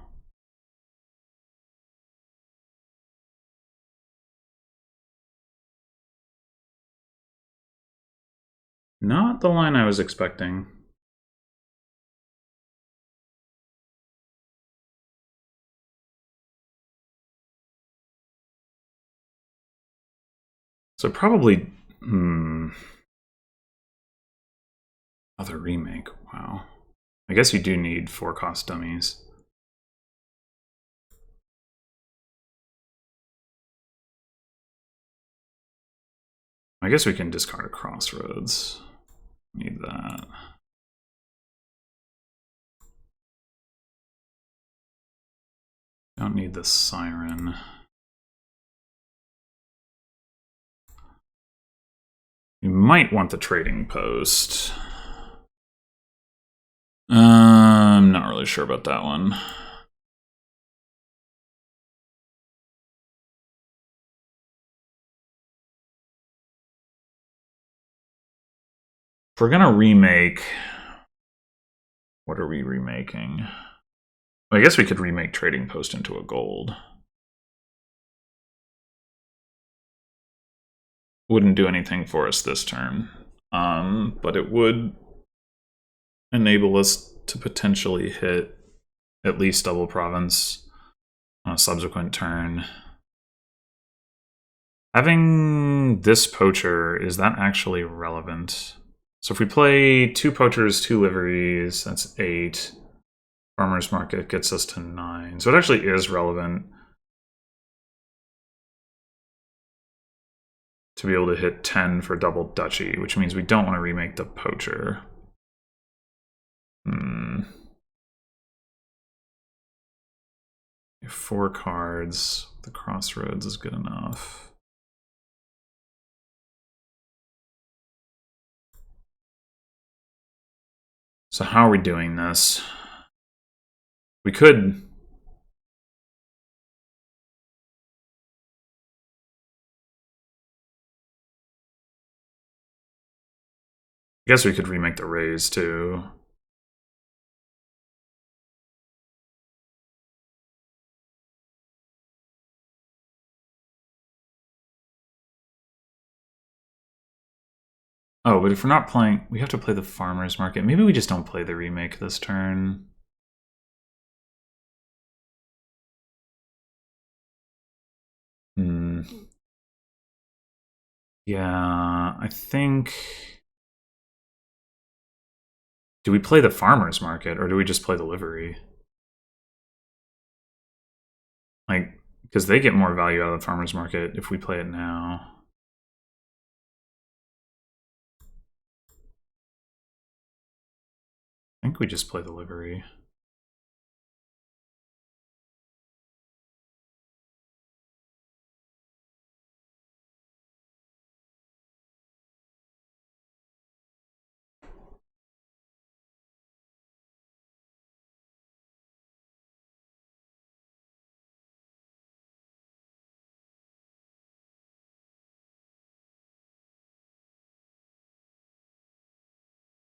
Not the line I was expecting. So probably... Other remake, wow. I guess you do need 4-cost dummies. I guess we can discard a Crossroads. Need that. Don't need the Siren. You might want the Trading Post. I'm not really sure about that one. If we're gonna remake, what are we remaking? I guess we could remake Trading Post into a gold. Wouldn't do anything for us this turn, but it would enable us to potentially hit at least double province on a subsequent turn. Having this poacher, is that actually relevant? So if we play 2 poachers, 2 liveries, that's 8. Farmer's Market gets us to 9. So it actually is relevant to be able to hit 10 for double duchy, which means we don't want to remake the poacher. 4 cards. The crossroads is good enough. So how are we doing this? We could... I guess we could remake the raise too. Oh, but if we're not playing, we have to play the farmer's market. Maybe we just don't play the remake this turn. Yeah, I think... Do we play the farmer's market, or do we just play the livery? Like, because they get more value out of the farmer's market if we play it now. I think we just play the livery.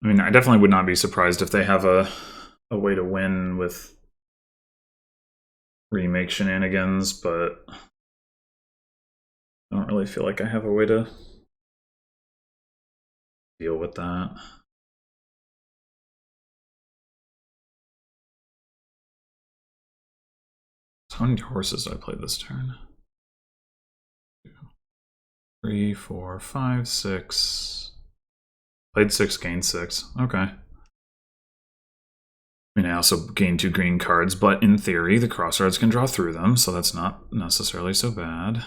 I mean, I definitely would not be surprised if they have a way to win with remake shenanigans, but I don't really feel like I have a way to deal with that. So how many horses did I play this turn? 2, 3, 4, 5, 6. Played 6, gained 6. Okay. I mean, I also gained 2 green cards, but in theory, the crossroads can draw through them, so that's not necessarily so bad.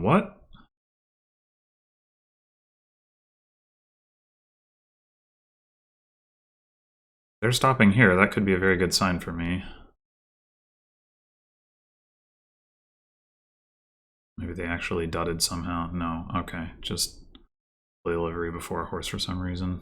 What? They're stopping here. That could be a very good sign for me. Maybe they actually dudded somehow. No, okay. Just play livery before a horse for some reason.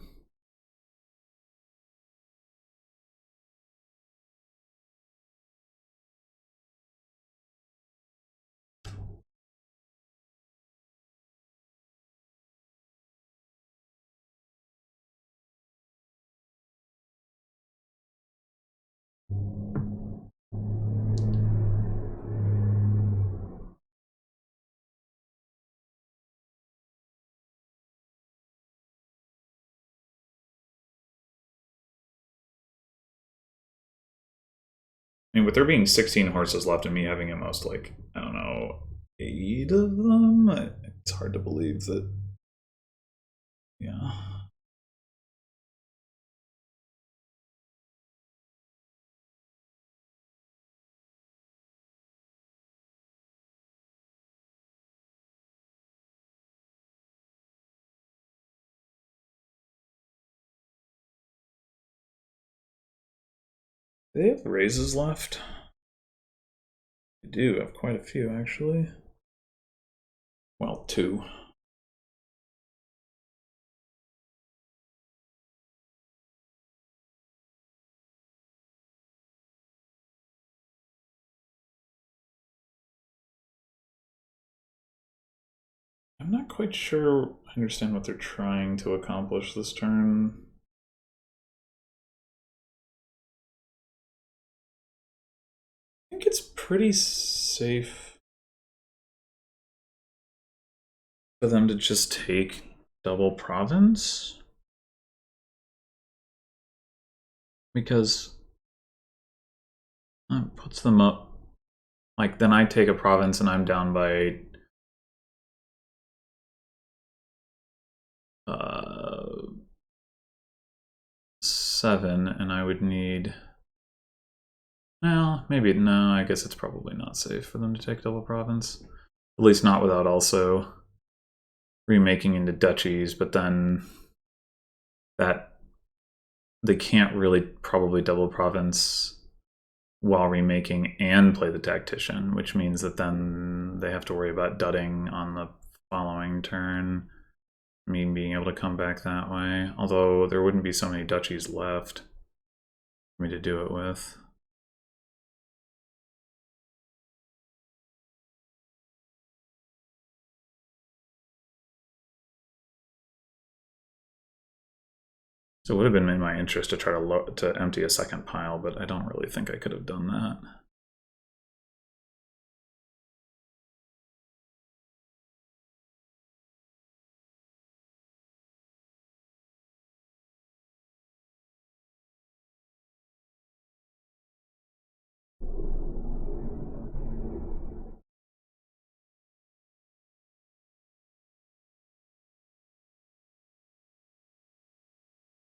I mean, with there being 16 horses left and me having at most, like, I don't know, 8 of them, it's hard to believe that, yeah. Do they have raises left? They do have quite a few, actually. Well, 2. I'm not quite sure I understand what they're trying to accomplish this turn. I think it's pretty safe for them to just take double province. Because that puts them up. Like, then I take a province and I'm down by 7, and I would need. Well, maybe no. I guess it's probably not safe for them to take double province. At least not without also remaking into duchies. But then that they can't really probably double province while remaking and play the tactician, which means that then they have to worry about dudding on the following turn. Me being able to come back that way. Although there wouldn't be so many duchies left for me to do it with. So it would have been in my interest to try to empty a second pile, but I don't really think I could have done that.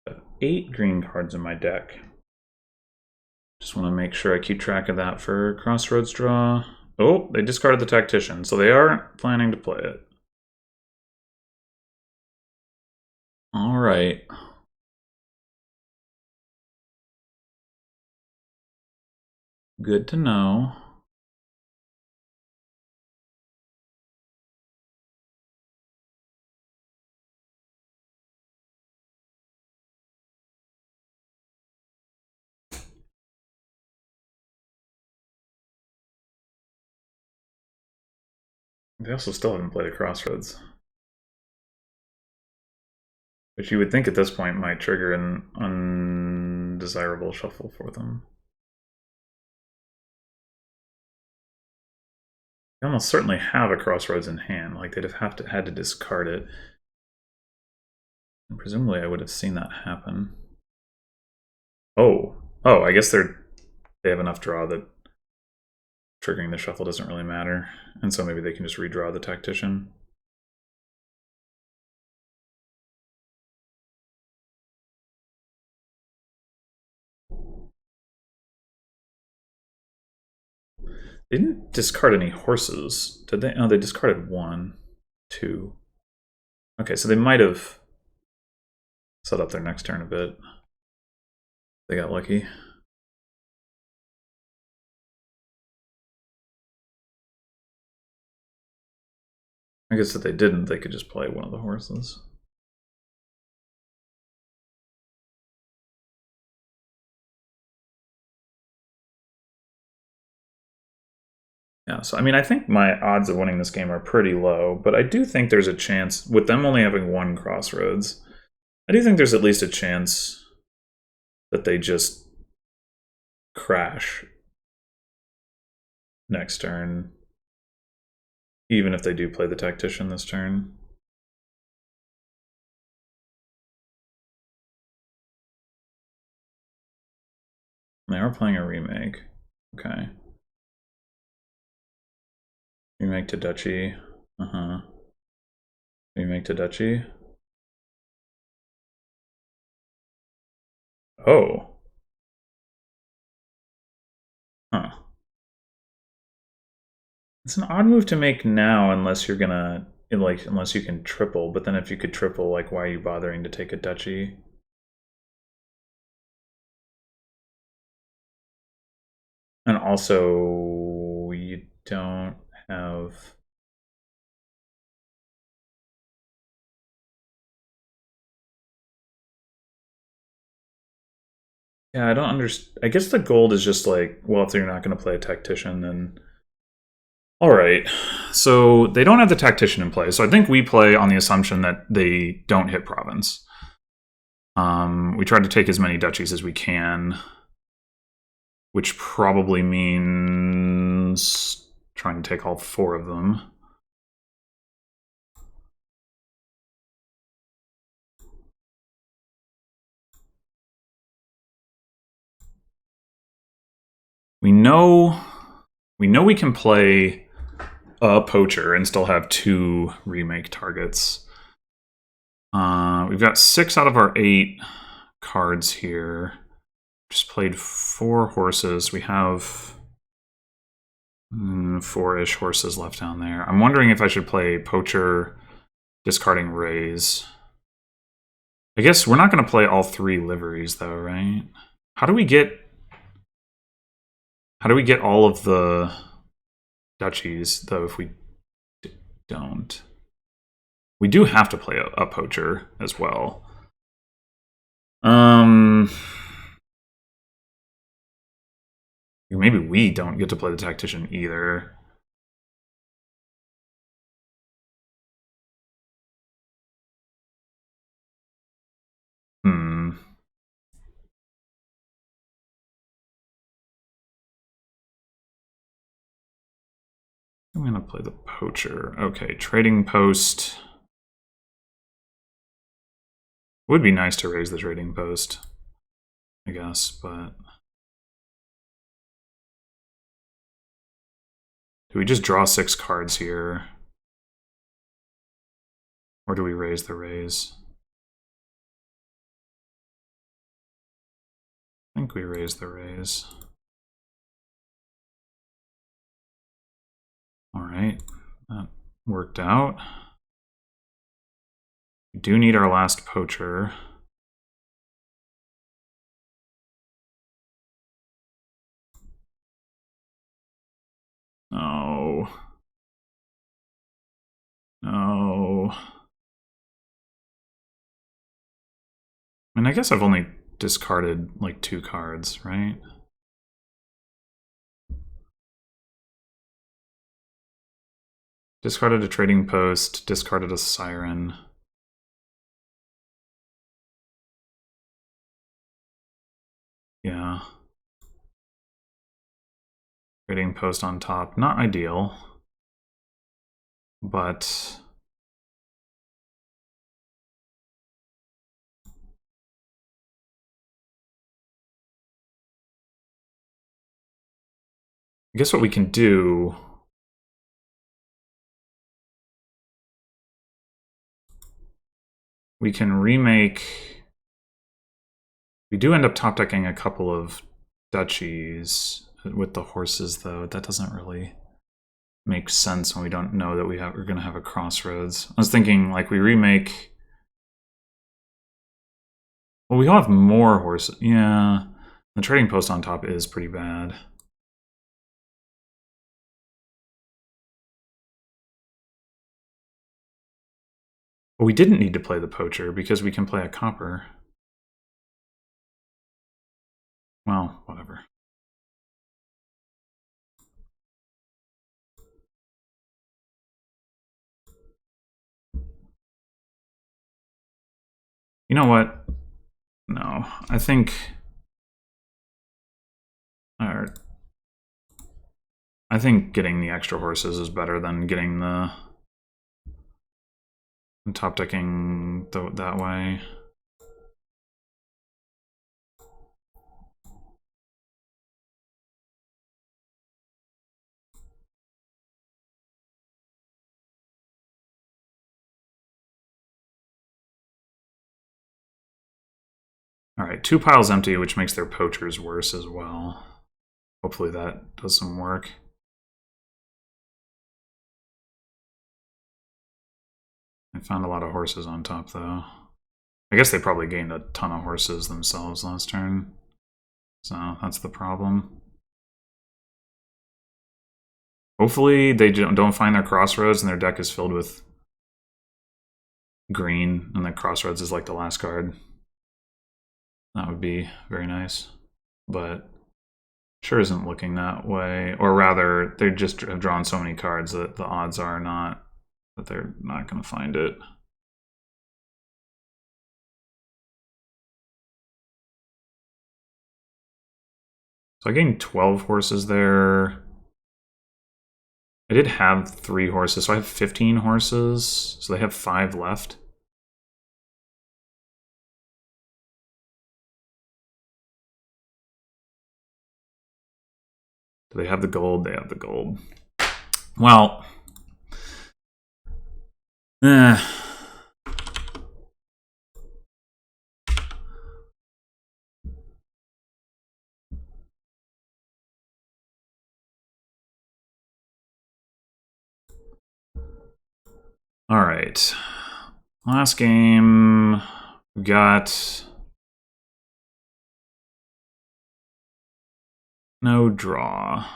I have 8 green cards in my deck. Just want to make sure I keep track of that for Crossroads draw. Oh, they discarded the Tactician, so they are planning to play it. All right. Good to know. They also still haven't played a Crossroads. Which you would think at this point might trigger an undesirable shuffle for them. They almost certainly have a Crossroads in hand. Like they'd have had to discard it. And presumably I would have seen that happen. Oh, I guess they have enough draw that triggering the shuffle doesn't really matter, and so maybe they can just redraw the Tactician. They didn't discard any horses, did they? No, they discarded 1, 2. Okay, so they might have set up their next turn a bit. They got lucky. I guess if they didn't, they could just play one of the horses. Yeah, so I mean, I think my odds of winning this game are pretty low, but I do think there's a chance, with them only having 1 Crossroads, I do think there's at least a chance that they just crash next turn, even if they do play the Tactician this turn. They are playing a remake. Okay. Remake to Duchy. Remake to Duchy. Oh. Huh. It's an odd move to make now unless you're gonna, like, unless you can triple, but then if you could triple, like, why are you bothering to take a Duchy? And also, you don't have... Yeah, I don't understand. I guess the gold is just like, well, if you're not going to play a Tactician, then All right, so they don't have the tactician in play, so I think we play on the assumption that they don't hit province. We tried to take as many duchies as we can, which probably means trying to take all 4 of them. We know we can play a poacher and still have 2 remake targets. We've got 6 out of our 8 cards here. Just played 4 horses. We have 4-ish horses left down there. I'm wondering if I should play poacher, discarding raise. I guess we're not going to play all 3 liveries though, right? How do we get all of the duchies though if we don't? We do have to play a poacher as well. Maybe we don't get to play the tactician either. I'm gonna play the poacher. Okay, trading post. Would be nice to raise the trading post, I guess, but do we just draw 6 cards here? Or do we raise the raise? I think we raise the raise. All right, that worked out. We do need our last poacher. No. No. I mean, I guess I've only discarded like 2 cards, right? Discarded a trading post, discarded a siren. Yeah. Trading post on top, not ideal. But I guess what we can do, we can remake. We do end up top decking a couple of duchies with the horses, though. That doesn't really make sense when we don't know that we're going to have a crossroads. I was thinking, like, we remake. Well, we have more horses. Yeah, the trading post on top is pretty bad. But we didn't need to play the poacher because we can play a copper. Well, whatever. You know what? No, I think. I think getting the extra horses is better than getting the top decking that way. All right, 2 piles empty, which makes their poachers worse as well. Hopefully that does some work. I found a lot of horses on top, though. I guess they probably gained a ton of horses themselves last turn. So that's the problem. Hopefully they don't find their crossroads and their deck is filled with green and the crossroads is like the last card. That would be very nice. But Sure isn't looking that way. Or rather, they just have drawn so many cards that the odds are not that they're not going to find it. So I gained 12 horses there. I did have 3 horses, so I have 15 horses. So they have 5 left. Do they have the gold? They have the gold. Well, all right. Last game, we got no draw.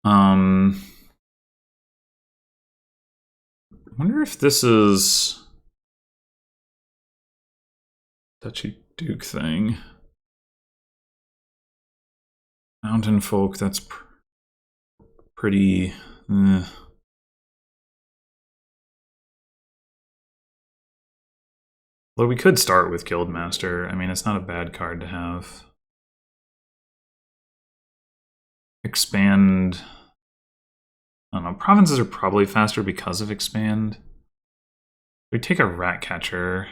I wonder if this is Duchy Duke thing. Mountain folk, that's pretty... Well, we could start with Guildmaster. I mean, it's not a bad card to have. Expand... I don't know, provinces are probably faster because of expand. We take a rat catcher.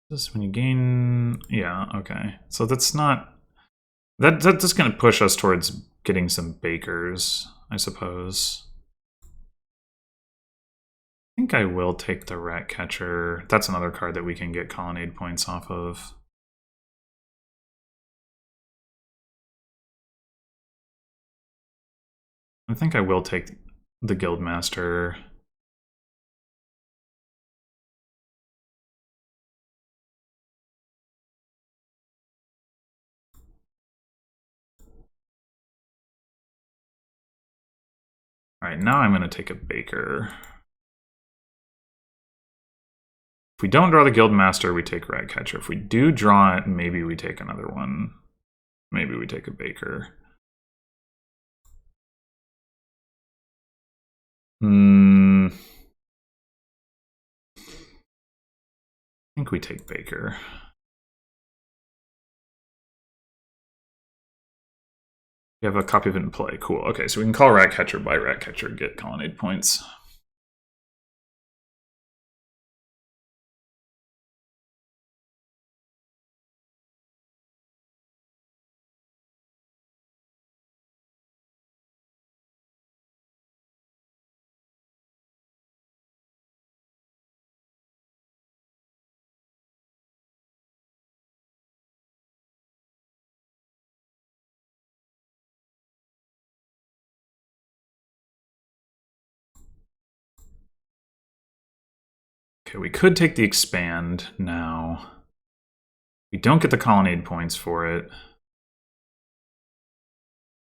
This when you gain... Yeah, okay. So that's not... That's just going to push us towards getting some bakers, I suppose. I think I will take the rat catcher. That's another card that we can get colonnade points off of. I think I will take the Guildmaster. All right, now I'm going to take a baker. If we don't draw the Guildmaster, we take rat catcher. If we do draw it, maybe we take another one. Maybe we take a baker. I think we take baker. We have a copy of it in play. Cool. Okay, so we can call rat catcher by rat catcher, get colonnade points. Okay, we could take the expand now. We don't get the colonnade points for it.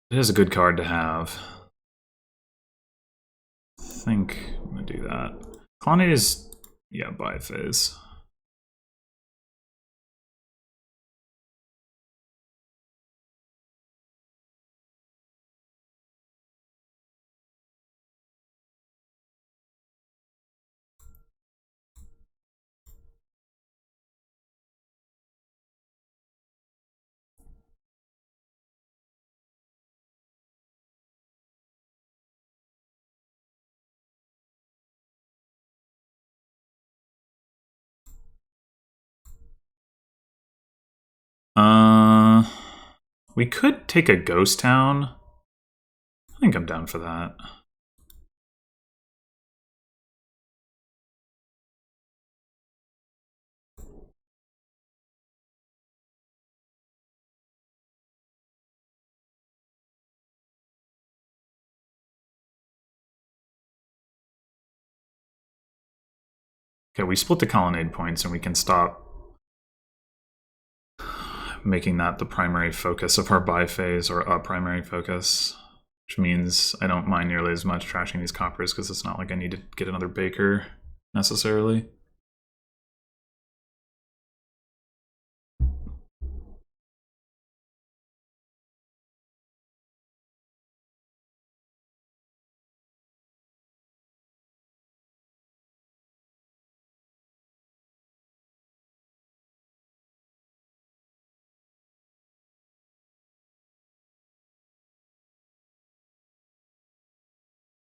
It is a good card to have. I think I'm going to do that. Colonnade is, yeah, buy phase. We could take a ghost town. I think I'm down for that. Okay, we split the colonnade points and we can stop making that the primary focus of our buy phase, or a primary focus, which means I don't mind nearly as much trashing these coppers because it's not like I need to get another baker necessarily.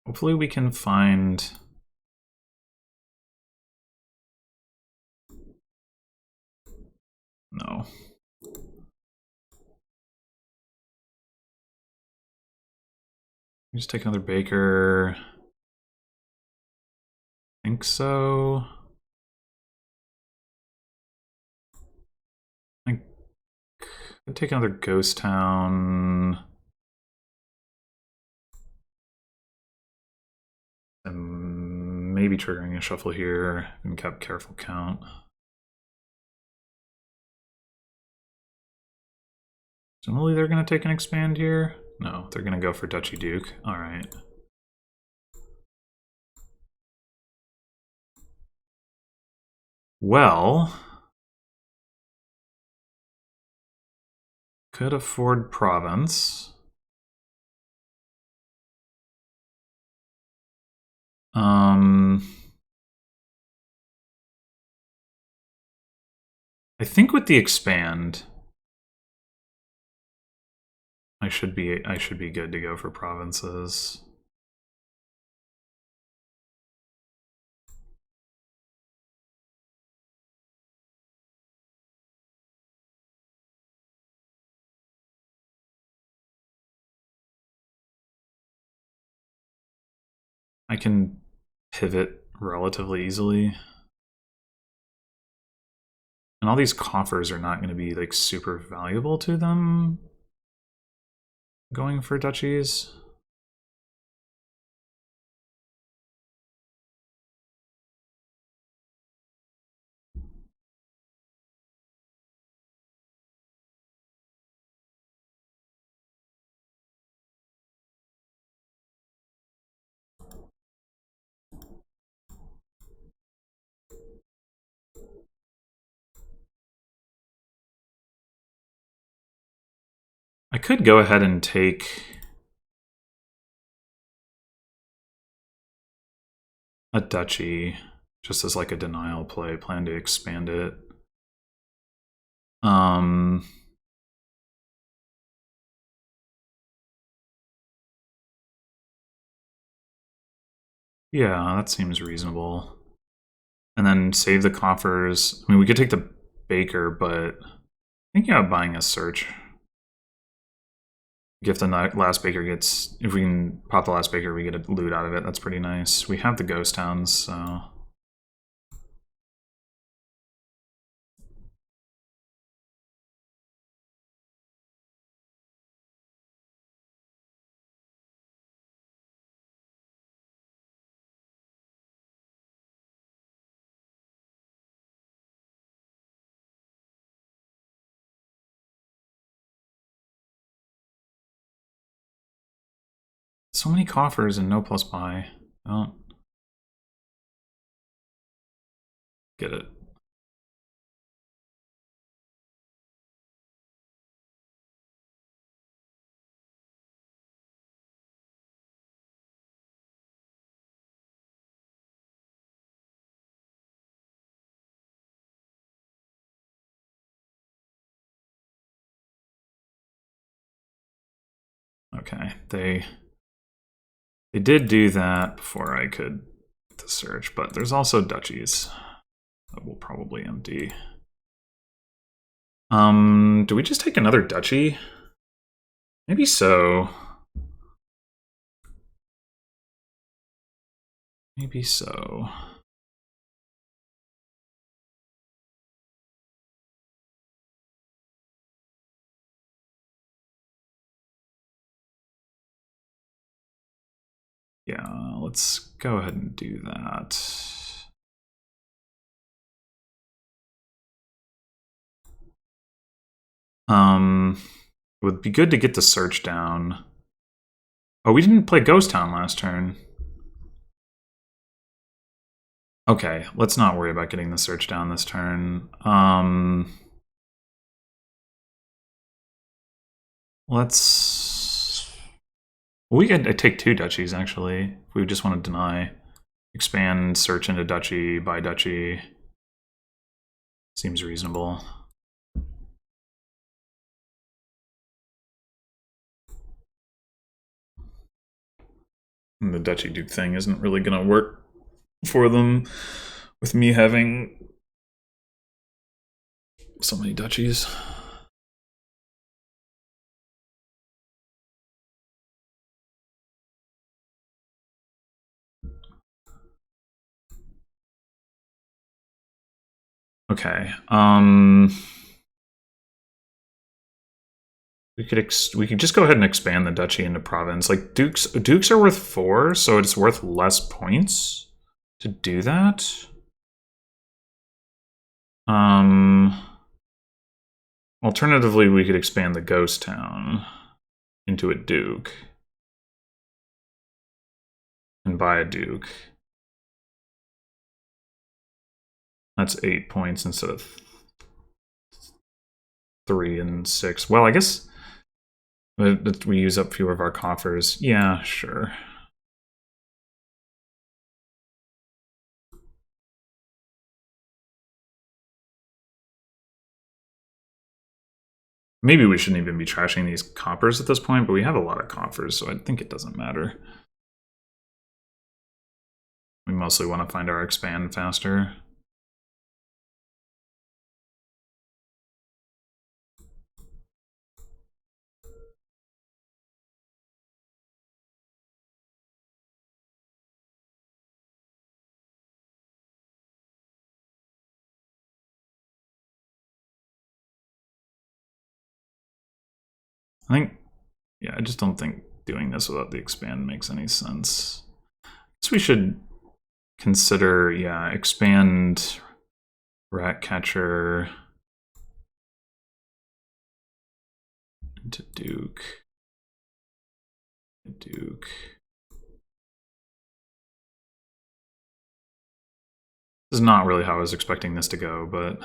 Hopefully we can find... No. Just take another baker. I think so. I could take another ghost town. And maybe triggering a shuffle here and kept careful count. Presumably they're going to take an expand here. No, they're going to go for Duchy Duke. All right. Well, could afford province. I think with the expand, I should be good to go for provinces. I can pivot relatively easily. And all these coffers are not going to be like super valuable to them going for duchies. I could go ahead and take a duchy just as like a denial play, plan to expand it. Yeah, that seems reasonable. And then save the coffers. I mean, we could take the baker, but thinking about buying a search. If the last baker gets, if we can pop the last baker, we get a loot out of it. That's pretty nice. We have the ghost towns, so. So many coffers and no plus buy. I don't get it. Okay, they did do that before I could get the search, but there's also duchies that will probably empty. Do we just take another duchy? Maybe so. Maybe so. Yeah, let's go ahead and do that. It would be good to get the search down. Oh, we didn't play Ghost Town last turn. Okay, let's not worry about getting the search down this turn. Let's... We could take two duchies, actually, if we just want to deny. Expand, search into duchy, buy duchy. Seems reasonable. And the Duchy Duke thing isn't really going to work for them with me having so many duchies. Okay. We could just go ahead and expand the duchy into province. Like dukes are worth 4, so it's worth less points to do that. Alternatively, we could expand the ghost town into a duke and buy a duke. That's 8 points instead of 3 and 6. Well, I guess we use up fewer of our coffers. Yeah, sure. Maybe we shouldn't even be trashing these coppers at this point, but we have a lot of coffers, so I think it doesn't matter. We mostly want to find our expand faster. I just don't think doing this without the expand makes any sense. So we should consider, yeah, expand Ratcatcher into Duke. Duke. This is not really how I was expecting this to go, but...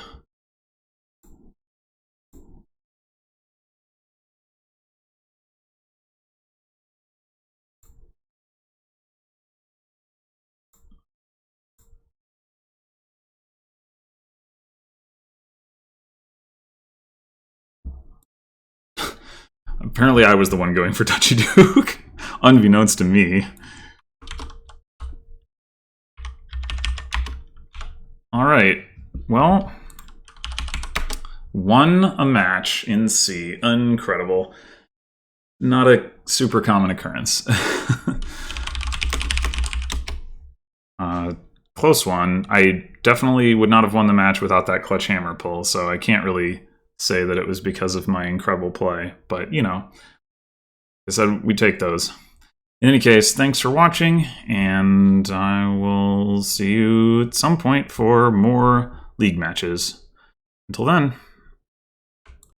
Apparently I was the one going for Duchy Duke, unbeknownst to me. Alright, well, won a match in C. Incredible. Not a super common occurrence. Close one. I definitely would not have won the match without that clutch hammer pull, so I can't really say that it was because of my incredible play, but you know, I said we take those. In any case, thanks for watching, and I will see you at some point for more League matches. Until then.